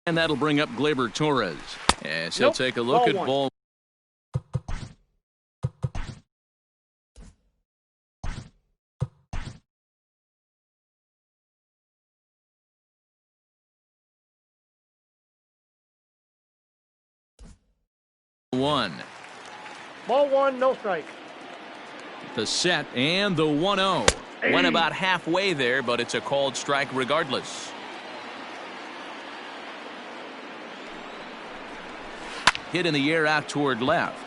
And that'll bring up Gleyber Torres. As he'll take a look at ball. Ball 1, no strike. The set and the 1-0. Went about halfway there, but it's a called strike regardless. Hit in the air out toward left.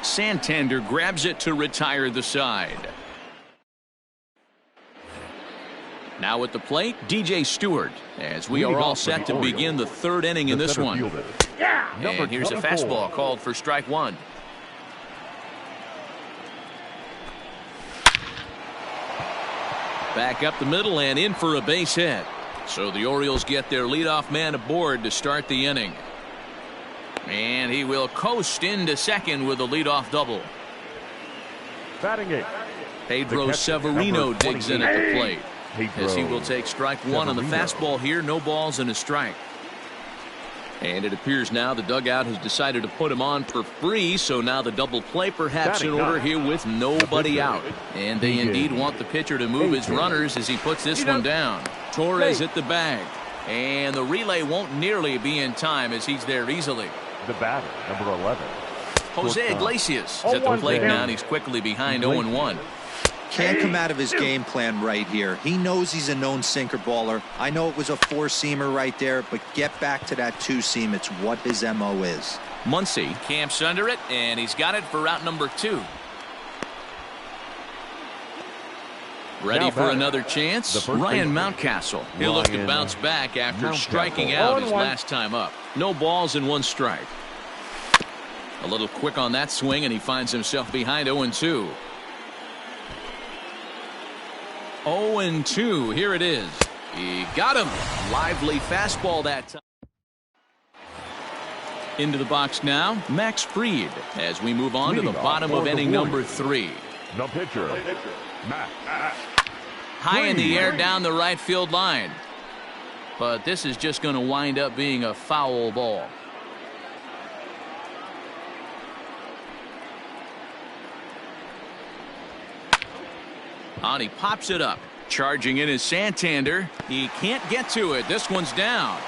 Santander grabs it to retire the side. Now at the plate, DJ Stewart, as we are all set to begin the third inning in this one. And here's a fastball called for strike one. Back up the middle and in for a base hit. So the Orioles get their leadoff man aboard to start the inning. And he will coast into second with a leadoff double. Batting eighth, Pedro Severino digs in at the plate, as he will take strike one on the fastball here. No balls and a strike. And it appears now the dugout has decided to put him on for free, so now the double play perhaps in order here with nobody out. And they indeed want the pitcher to move his runners as he puts this one down. Torres at the bag, and the relay won't nearly be in time as he's there easily. The batter, number 11. Jose Iglesias is at the plate now, and he's quickly behind 0-1. Can't come out of his game plan right here. He knows he's a known sinker baller. I know it was a four-seamer right there, but get back to that two-seam. It's what his MO is. Muncy camps under it, and he's got it for route number 2. Ready for another chance? Ryan Mountcastle. He'll look to bounce back after striking out his last time up. No balls and 1 strike. A little quick on that swing, and he finds himself behind 0-2. 0-2. Here it is. He got him. Lively fastball that time. Into the box now, Max Fried, as we move on to the bottom of inning number 3. The pitcher, Max. High in the air down the right field line. But this is just going to wind up being a foul ball. And he pops it up. Charging in is Santander. He can't get to it. This one's down.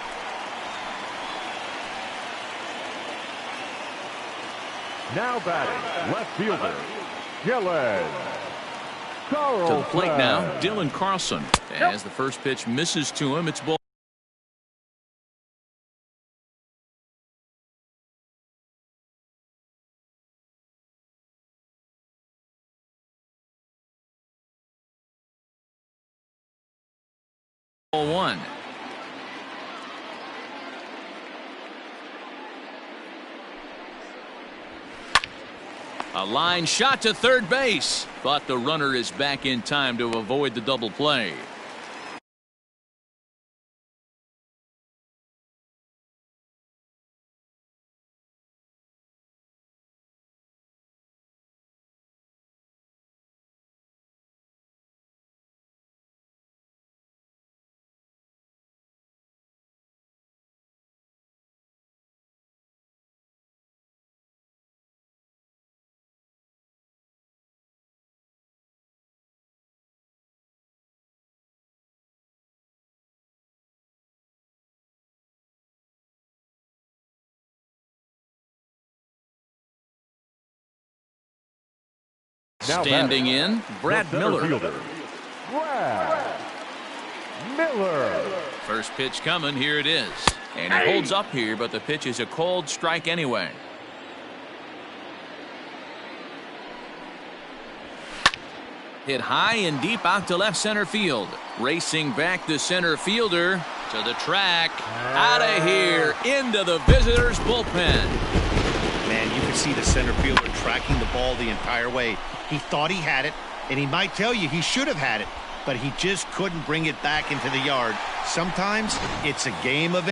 Now batting, left fielder, Gillen. To the plate now, Dylan Carlson. As the first pitch misses to him, it's ball. One. A line shot to third base, but the runner is back in time to avoid the double play. Standing in, Brad Miller. Brad Miller. First pitch coming. Here it is. And he holds up here, but the pitch is a cold strike anyway. Hit high and deep out to left center field. Racing back the center fielder to the track. Out of here into the visitors' bullpen. Man, you can see the center fielder tracking the ball the entire way. He thought he had it, and he might tell you he should have had it, but he just couldn't bring it back into the yard. Sometimes it's a game of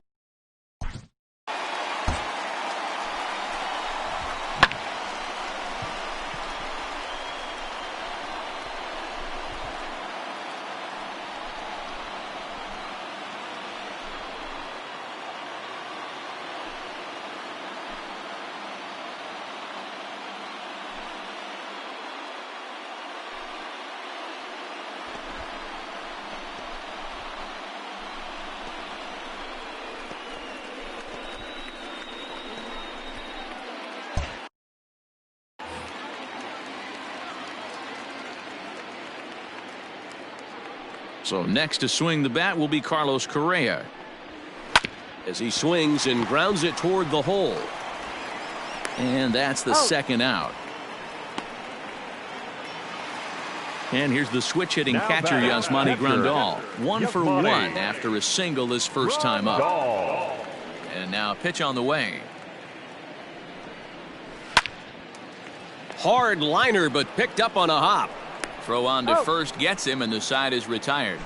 So next to swing the bat will be Carlos Correa. As he swings and grounds it toward the hole. And that's the second out. And here's the switch-hitting catcher, Yasmani Grandal. 1 for 1 after a single his first time up. And now a pitch on the way. Hard liner, but picked up on a hop. Throw on to first gets him, and the side is retired.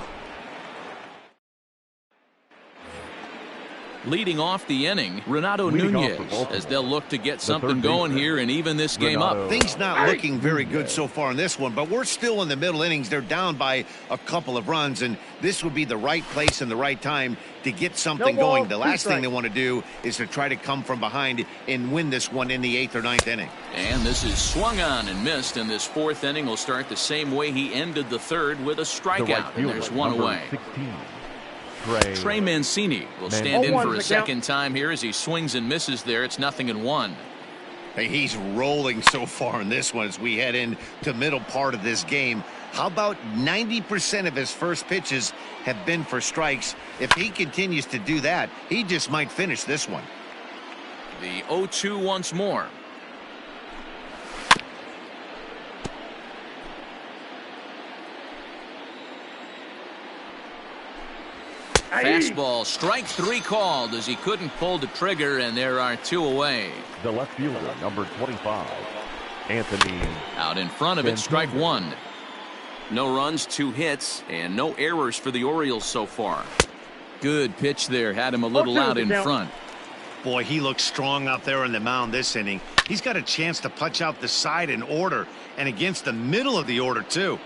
Leading off the inning, Renato Nunez, as they'll look to get something going here and even this game up. Things not looking very good so far in this one, but we're still in the middle innings. They're down by a couple of runs, and this would be the right place and the right time to get something going. The last thing they want to do is to try to come from behind and win this one in the 8th or 9th inning. And this is swung on and missed, and this 4th inning will start the same way he ended the 3rd with a strikeout, and there's one away. 16. Trey Mancini will stand in for a second time here as he swings and misses there. It's 0-1. Hey, he's rolling so far in this one as we head into middle part of this game. How about 90% of his first pitches have been for strikes? If he continues to do that, he just might finish this one. The 0-2 once more. Fastball, strike 3 called as he couldn't pull the trigger, and there are 2 away. The left fielder, number 25, Anthony. Out in front of it, strike 1. No runs, 2 hits, and no errors for the Orioles so far. Good pitch there, had him a little out in front. Boy, he looks strong out there on the mound this inning. He's got a chance to punch out the side in order, and against the middle of the order, too.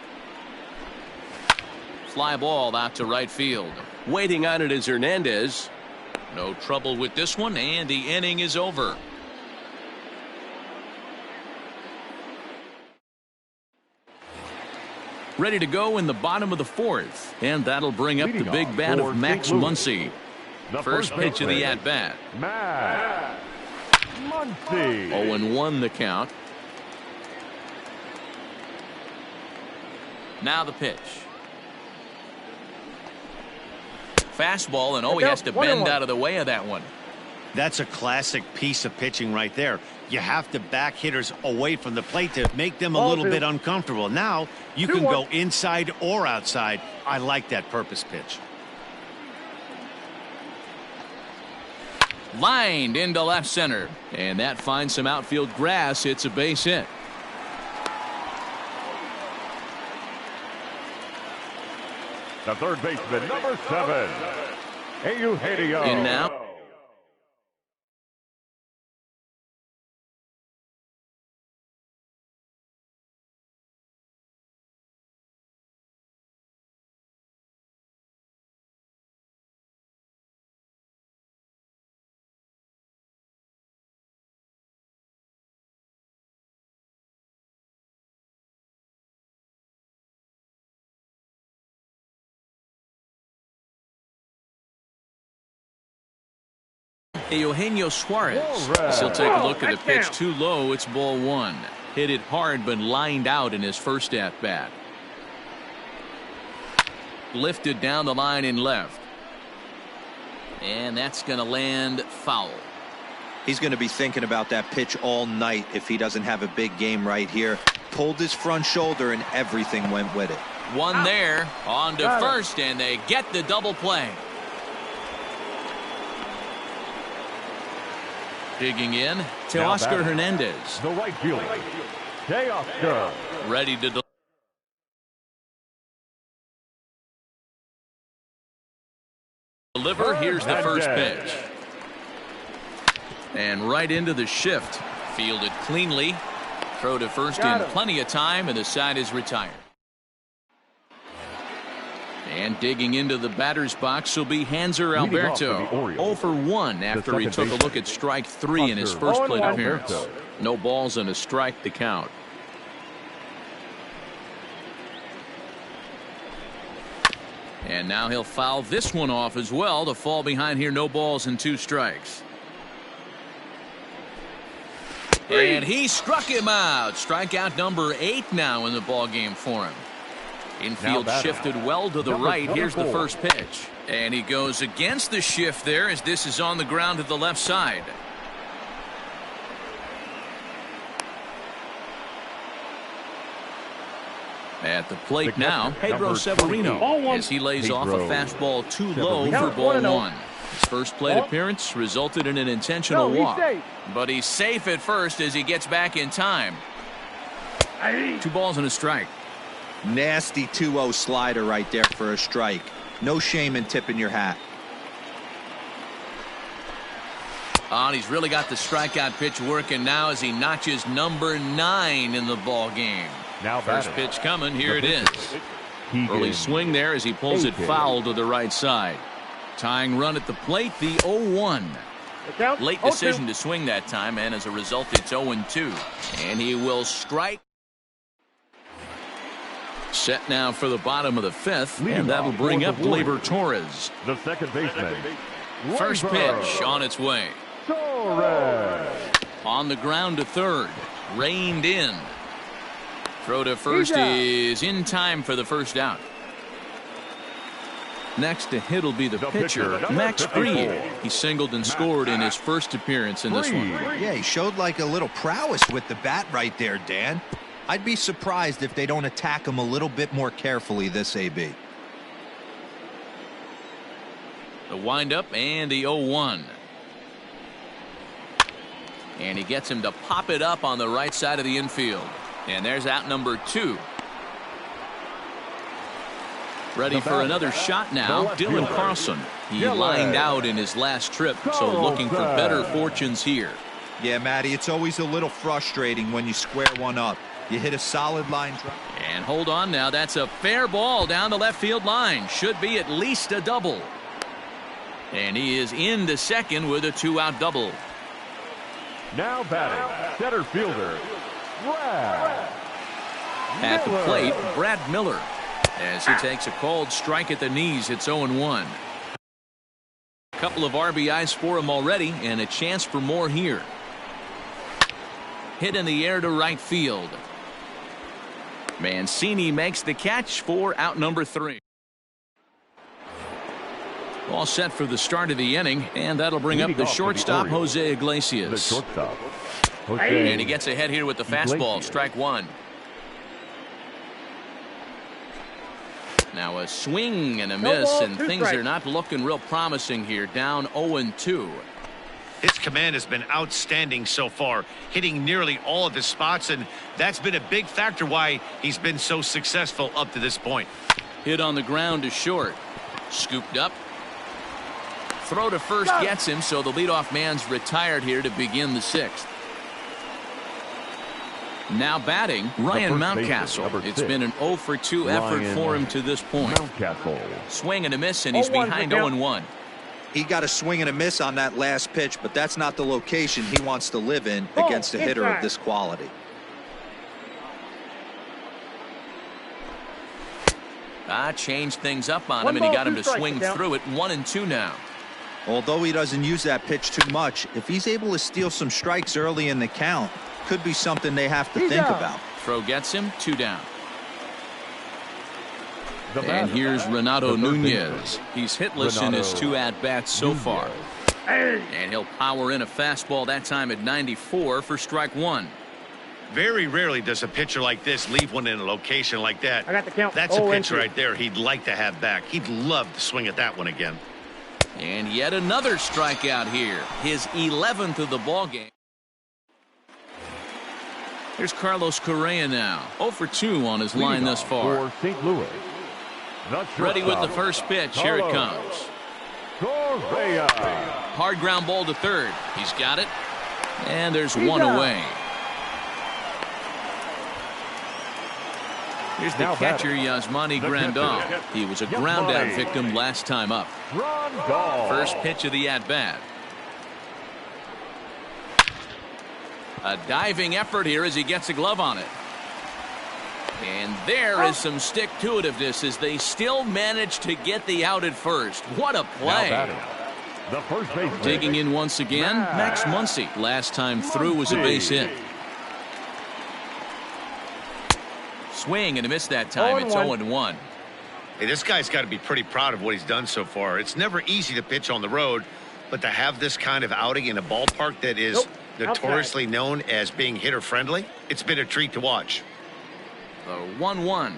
Fly ball out to right field. Waiting on it is Hernandez. No trouble with this one, and the inning is over. Ready to go in the bottom of the 4th, and that'll bring up the big bat of Max Muncy. First pitch of the at-bat. Max Muncy. 0-1 the count. Now the pitch. Fastball, and he has to bend out of the way of that one. That's a classic piece of pitching right there. You have to back hitters away from the plate to make them a little bit uncomfortable. Now you can go inside or outside. I like that purpose pitch. Lined into left center, and that finds some outfield grass. It's a base hit. The third baseman, number 7, Eugenio. In now. Eugenio Suarez. He'll take a look at the pitch too low. It's ball 1. Hit it hard, but lined out in his first at-bat. Lifted down the line in left. And that's going to land foul. He's going to be thinking about that pitch all night if he doesn't have a big game right here. Pulled his front shoulder, and everything went with it. One there, on to first, and they get the double play. Digging in to Oscar Hernandez. The right fielder, Oscar. Ready to deliver. Here's the first pitch. And right into the shift. Fielded cleanly. Throw to first in plenty of time, and the side is retired. And digging into the batter's box will be Hanser Alberto. 0 for 1 after he took a look at strike 3 in his first plate appearance. No balls and a strike to count. And now he'll foul this one off as well to fall behind here. No balls and 2 strikes. And he struck him out. Strikeout number 8 now in the ball game for him. Infield shifted well to the right. Here's the first pitch. And he goes against the shift there as this is on the ground to the left side. At the plate now, Pedro Severino, Ball one. as he lays off a Pedro fastball too low Severino. for ball 1-0. one. His first plate appearance resulted in an intentional No, he's walk. safe. But he's safe at first as he gets back in time. 2 balls and a strike. Nasty 2-0 slider right there for a strike. No shame in tipping your hat. And he's really got the strikeout pitch working now as he notches number 9 in the ball game. Now First batting. pitch coming. Here it is. Keegan. Early swing there as he pulls it Aiken. foul to the right side. Tying run at the plate, the 0-1. The count, Late 0-2. decision to swing that time, and as a result, it's 0-2. And he will strike. Set now for the bottom of the 5th, Leading and that'll off bring for up the Warriors. Gleyber Torres. The second baseman. First Gleyber pitch on its way. Torres. On the ground to third. Reined in. Throw to first He's out. is in time for the first out. Next to hit will be the pitcher, pitcher, Max number Fried. 54. He singled and scored in his first appearance in this one. Fried. Yeah, he showed like a little prowess with the bat right there, Dan. I'd be surprised if they don't attack him a little bit more carefully this AB. The windup and the 0-1. And he gets him to pop it up on the right side of the infield. And there's out number 2. Ready for another shot now, Dylan Carlson. He lined out in his last trip, so looking for better fortunes here. Yeah, Matty, it's always a little frustrating when you square one up. You hit a solid line drive. And hold on now, that's a fair ball down the left field line. Should be at least a double. And he is into second with a 2-out double. Now batting. Center fielder. Brad. At the Miller. plate, Brad Miller. As he takes a called strike at the knees, it's 0-1. A couple of RBIs for him already, and a chance for more here. Hit in the air to right field. Mancini makes the catch for out number 3. All set for the start of the inning, and that'll bring up Leading the off for the shortstop, Orioles. Jose The Iglesias. shortstop. Jose. And he gets ahead here with the fastball, Iglesias. strike 1. Now a swing and a No miss, ball, and 2 things strikes. are not looking real promising here. Down 0-2. His command has been outstanding so far, hitting nearly all of his spots, and that's been a big factor why he's been so successful up to this point. Hit on the ground to short. Scooped up. Throw to first gets him, so the leadoff man's retired here to begin the 6th. Now batting, Ryan first baseman, Mountcastle. number It's 6. been an 0 for 2 effort Ryan for him to this point. Mountcastle. Swing and a miss, and he's 0-1 behind for count. 0-1. He got a swing and a miss on that last pitch, but that's not the location he wants to live in Oh, against a hitter of inside. this quality. Changed things up on him, One and he ball, got him 2 to strikes, swing count. through it. 1-2 now. Although he doesn't use that pitch too much, if he's able to steal some strikes early in the count, could be something they have to He's think out. about. Throw gets him, 2 down. The And batter. here's Renato The third Nunez. He's hitless in his Renato 2 at-bats so far. Hey. And he'll power in a fastball that time at 94 for strike 1. Very rarely does a pitcher like this leave one in a location like that. I got the count. That's a 0-2. pitch right there he'd like to have back. He'd love to swing at that one again. And yet another strikeout here. His 11th of the ball game. Here's Carlos Correa now. 0 for 2 on his line Leading thus off far. For St. Louis. The Ready with the shortstop, first pitch. Here it Carlos comes. Correa. Hard ground ball to third. He's got it. And there's He's one out. away. Here's the Now catcher, batting. Yasmani The Grandal. catcher, He was a ground out Yasmani. victim last time up. Grandal. First pitch of the at-bat. A diving effort here as he gets a glove on it. And there is some stick-to-itiveness as they still manage to get the out at first. What a Now play. batting. The first baseman. Digging in once again, Max Muncy. Last time through was a base hit. Swing and a miss that time. It's 0-1. Hey, this guy's got to be pretty proud of what he's done so far. It's never easy to pitch on the road, but to have this kind of outing in a ballpark that is Nope. notoriously known as being hitter-friendly, it's been a treat to watch. The 1-1.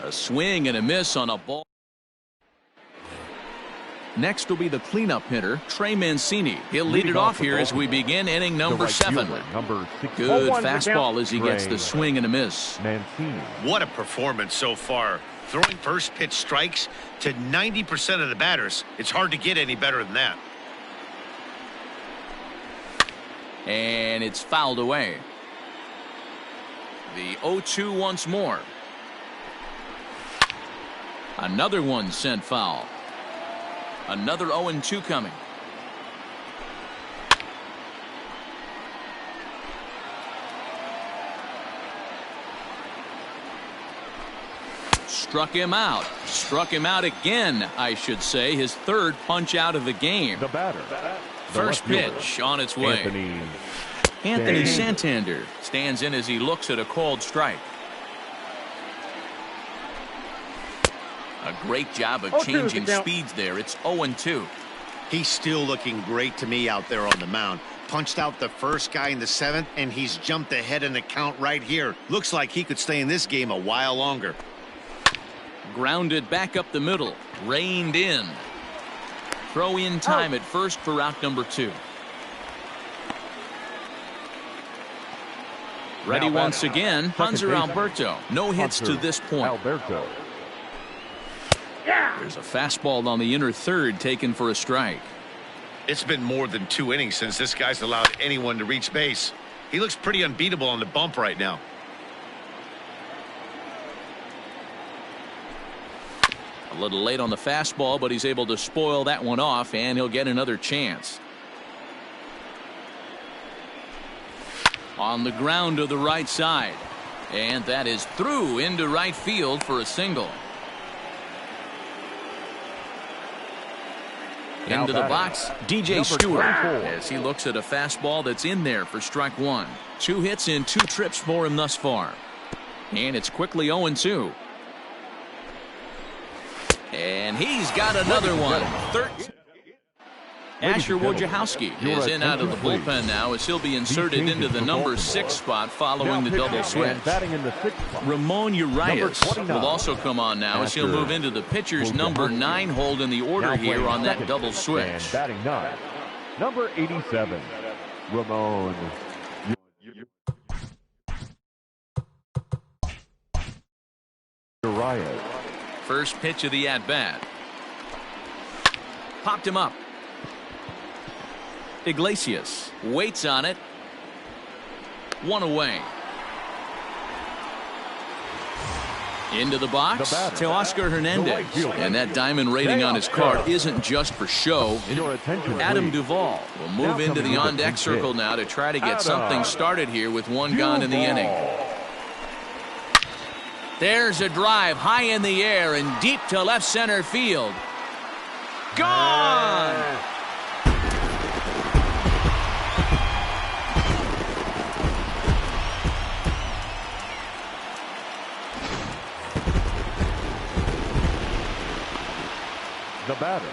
A swing and a miss on a ball. Next will be the cleanup hitter, Trey Mancini. He'll lead it off here as we begin inning number 7. Good fastball as he gets the swing and a miss. Mancini. What a performance so far. Throwing first pitch strikes to 90% of the batters. It's hard to get any better than that. And it's fouled away. The 0-2 once more. Another one sent foul. Another 0-2 coming. Struck him out. Struck him out again, I should say. His third punch out of the game. The batter. First pitch on its way. Anthony Santander stands in as he looks at a called strike. A great job of changing speeds there. It's 0-2. He's still looking great to me out there on the mound. Punched out the first guy in the 7th, and he's jumped ahead in the count right here. Looks like he could stay in this game a while longer. Grounded back up the middle. Reined in. Throw in time at first for out number 2. Ready once again, Hanser Alberto. No hits to this point. Alberto. There's a fastball on the inner third taken for a strike. It's been more than 2 innings since this guy's allowed anyone to reach base. He looks pretty unbeatable on the bump right now. A little late on the fastball, but he's able to spoil that one off, and he'll get another chance. On the ground to the right side. And that is through into right field for a single. Into the box, DJ Stewart, as he looks at a fastball that's in there for strike 1. 2 hits in 2 trips for him thus far. And it's quickly 0-2. And he's got another one. Asher Wojciechowski is in out of the bullpen now as he'll be inserted into the number 6 spot following the double switch. Ramon Urias will also come on now as he'll move into the pitcher's number 9 hold in the order here on that double switch. Batting 9, number 87, Ramon Urias. First pitch of the at-bat. Popped him up. Iglesias waits on it. 1 away. Into the box, Teoscar Hernandez. And that diamond rating on his card isn't just for show. Adam Duvall will move into the on-deck circle now to try to get something started here with 1 gone in the inning. There's a drive high in the air and deep to left center field. Gone! The batter,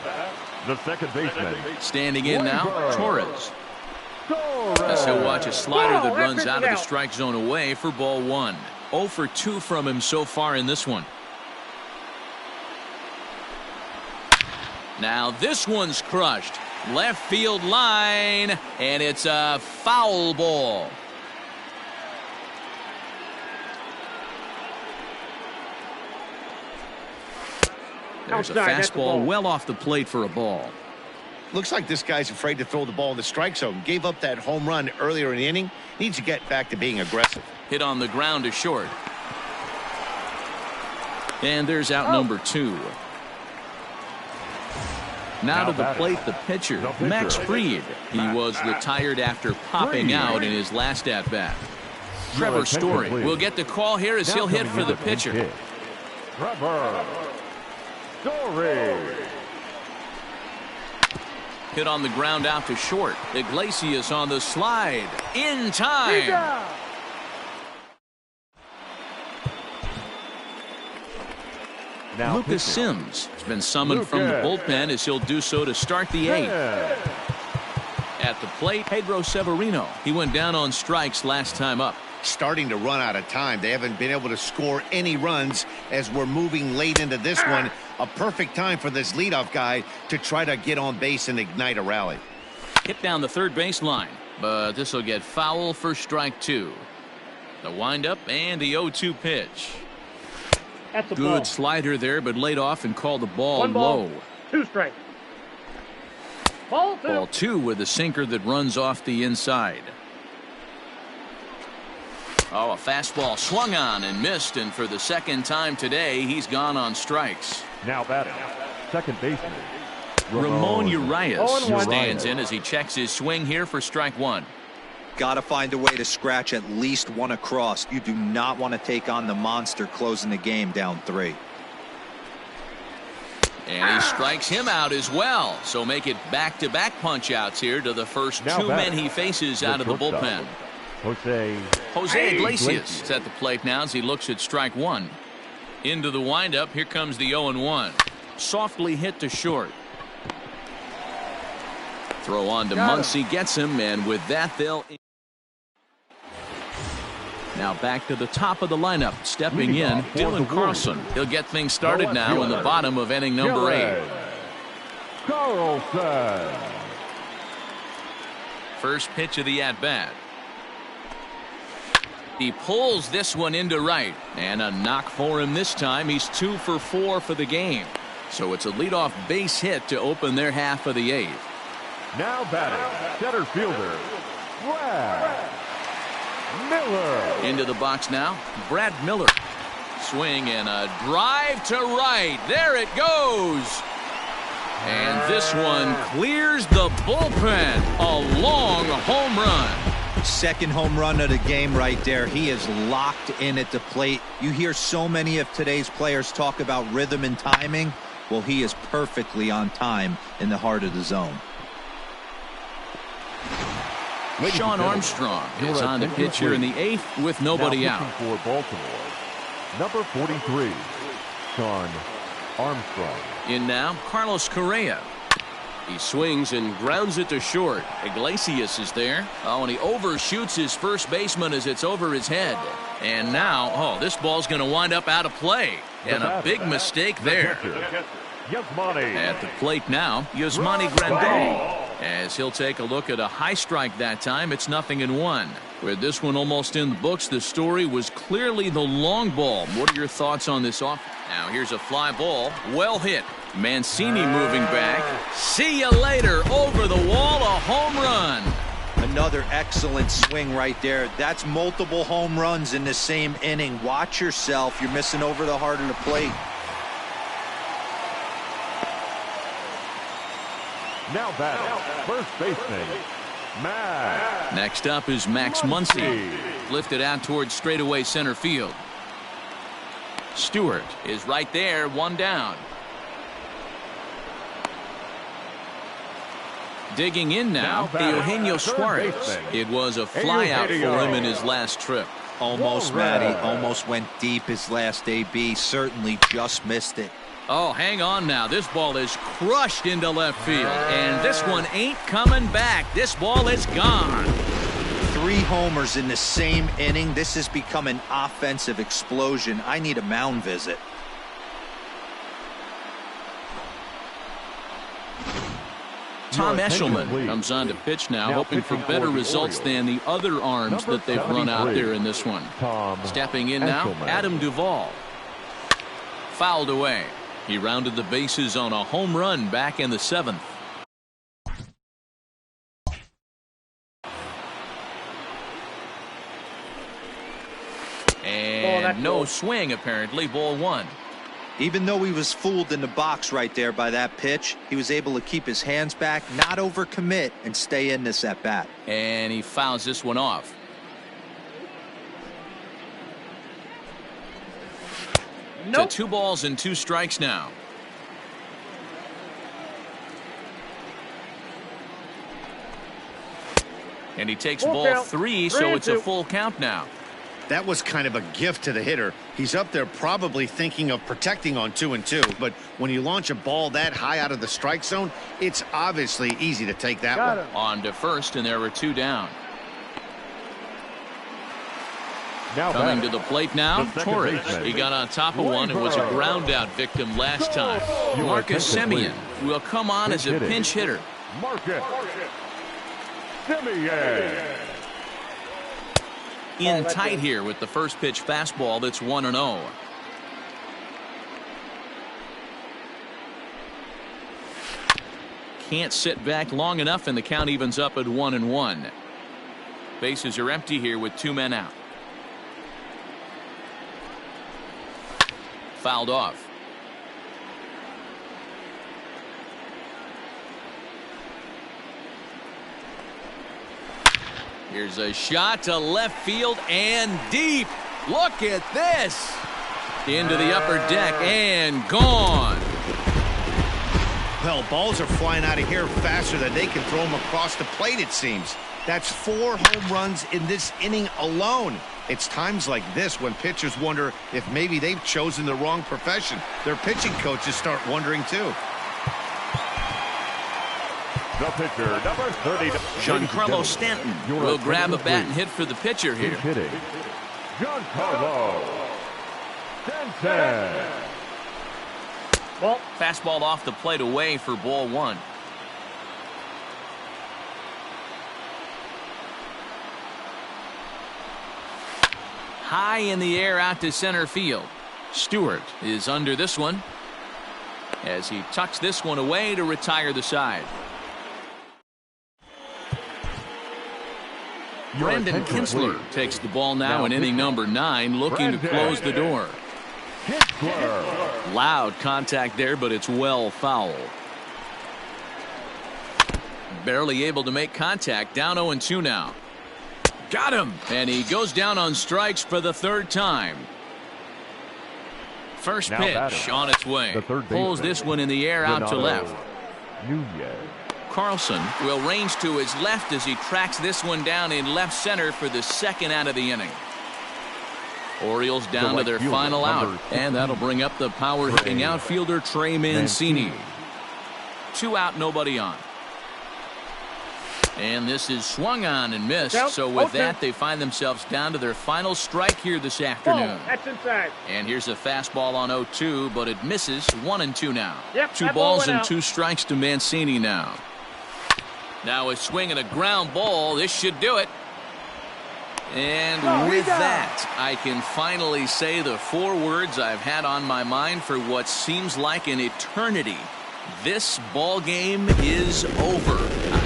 the second baseman. Standing in now, Torres. As he'll watch a slider that runs out of the strike zone away for ball 1. 0 for 2 from him so far in this one. Now this one's crushed. Left field line, and it's a foul ball. There's a fastball well off the plate for a ball. Looks like this guy's afraid to throw the ball in the strike zone. Gave up that home run earlier in the inning. Needs to get back to being aggressive. Hit on the ground to short. And there's out number 2. Now to the plate, the pitcher, Max Fried. He was retired after popping out in his last at-bat. Trevor Story will get the call here as he'll hit for the pitcher. Trevor Story. Hit on the ground out to short. Iglesias on the slide. In time. Now Lucas pitching. Sims has been summoned from the bullpen as he'll do so to start the 8th. At the plate, Pedro Severino. He went down on strikes last time up. Starting to run out of time. They haven't been able to score any runs as we're moving late into this one. A perfect time for this leadoff guy to try to get on base and ignite a rally. Hit down the third base line, but this will get foul for strike 2. The windup and the 0-2 pitch. That's a Good ball. slider there, but laid off and called the ball 1 ball, low. 2 strikes. Ball 2. Ball 2 with a sinker that runs off the inside. Oh, a fastball swung on and missed, and for the second time today, he's gone on strikes. Now batting, second baseman, Ramon Urias 0-1. stands in as he checks his swing here for strike 1. Got to find a way to scratch at least one across. You do not want to take on the monster closing the game down 3. And he strikes him out as well. So make it back-to-back punch-outs here to the first Now 2 men batting, he faces out of the shortstop, bullpen. Jose Iglesias at the plate now as he looks at strike 1. Into the windup. Here comes the 0-1. Softly hit to short. Throw on to Muncy, gets him, and with that they'll... Now back to the top of the lineup. Stepping in, Dylan Carlson. He'll get things started now in the bottom of inning number 8. Carlson. First pitch of the at-bat. He pulls this one into right, and a knock for him this time. He's 2 for 4 for the game. So it's a leadoff base hit to open their half of the 8th. Now batting, center fielder, Brad Miller. Into the box now, Brad Miller. Swing and a drive to right. There it goes. And this one clears the bullpen. A long home run. Second home run of the game right there. He is locked in at the plate. You hear so many of today's players talk about rhythm and timing. Well, he is perfectly on time in the heart of the zone. Sean Armstrong is on the pitch here in the 8th with nobody out. For Baltimore, number 43, Sean Armstrong. In now, Carlos Correa. He swings and grounds it to short. Iglesias is there. Oh, and he overshoots his first baseman as it's over his head. And now, oh, this ball's going to wind up out of play. And a big mistake there. At the plate now, Yasmani Grandal. As he'll take a look at a high strike that time, it's 0-1. With this one almost in the books, the story was clearly the long ball. What are your thoughts on this off? Now here's a fly ball, well hit. Mancini moving back. See you later. Over the wall, a home run. Another excellent swing right there. That's multiple home runs in the same inning. Watch yourself. You're missing over the heart of the plate. Now batting, first baseman, Max. Next up is Max Muncy. Lifted out towards straightaway center field. Stewart is right there, 1 down. Digging in now, Eugenio Suarez. It was a flyout for him in his last trip. Almost, Matty. Almost went deep his last AB. Certainly just missed it. Oh, hang on now. This ball is crushed into left field. And this one ain't coming back. This ball is gone. 3 homers in the same inning. This has become an offensive explosion. I need a mound visit. Tom Eshelman comes on to pitch now, hoping for better results than the other arms that they've run out there in this one. Stepping in now, Adam Duvall. Fouled away. He rounded the bases on a home run back in the 7th. And no swing, apparently. Ball 1. Even though he was fooled in the box right there by that pitch, he was able to keep his hands back, not overcommit, and stay in this at bat. And he fouls this one off. Nope. To 2 balls and 2 strikes now. And he takes Full ball count. 3, 3 so and it's a 2. full count now. That was kind of a gift to the hitter. He's up there probably thinking of protecting on 2-2, but when you launch a ball that high out of the strike zone, it's obviously easy to take that one. On to first, and there were 2 down. Now coming to the plate now, Torres. Baseman. He got on top of one and was a ground out victim last time. Marcus Semien will come on as a pinch hitter. Marcus Semien. In tight here with the first pitch fastball that's 1-0. Can't sit back long enough, and the count evens up at 1-1. Bases are empty here with 2 men out. Fouled off. Here's a shot to left field and deep. Look at this. Into the upper deck and gone. Well, balls are flying out of here faster than they can throw them across the plate, it seems. That's 4 home runs in this inning alone. It's times like this when pitchers wonder if maybe they've chosen the wrong profession. Their pitching coaches start wondering too. The pitcher, number 30. Giancarlo Stanton will grab a bat and hit for the pitcher here. Hitting, Giancarlo Stanton. Ball. Fastball off the plate away for ball 1. High in the air out to center field. Stewart is under this one as he tucks this one away to retire the side. Brendan Kinsler takes the ball now in inning number 9, looking to close the door. Loud contact there, but it's well fouled. Barely able to make contact. Down 0-2 now. Got him, and he goes down on strikes for the 3rd time. First pitch on its way. Pulls this one in the air out to left. Carlson will range to his left as he tracks this one down in left center for the 2nd out of the inning. Orioles down to their final out, and that'll bring up the power hitting outfielder Trey Mancini. 2 out, nobody on. And this is swung on and missed. So with that, they find themselves down to their final strike here this afternoon. That's inside. And here's a fastball on 0-2, but it misses. 1-2 now. Yep, 2 balls and 2 strikes to Mancini now. Now a swing and a ground ball. This should do it. And with that, I can finally say the 4 words I've had on my mind for what seems like an eternity. This ball game is over. A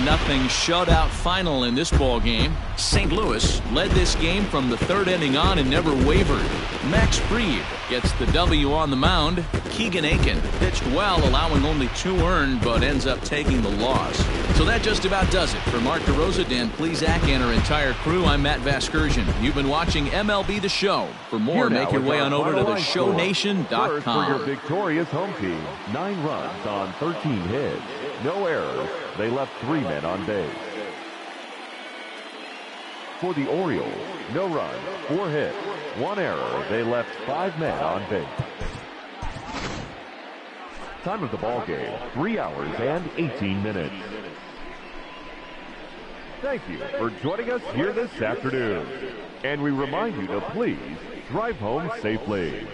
9-0 shutout final in this ball game. St. Louis led this game from the 3rd inning on and never wavered. Max Fried gets the W on the mound. Keegan Aiken pitched well, allowing only 2 earned, but ends up taking the loss. So that just about does it. For Mark DeRosa, Dan Plesac, and our entire crew, I'm Matt Vasgersian. You've been watching MLB The Show. For more, make your way on over to theshownation.com. For your victorious home team, 9 runs on 13 hits. No errors. They left 3 men on base. For the Orioles, no runs, 4 hits, 1 error. They left 5 men on base. Time of the ball game, 3 hours and 18 minutes. Thank you for joining us here this afternoon. And we remind you to please drive home safely.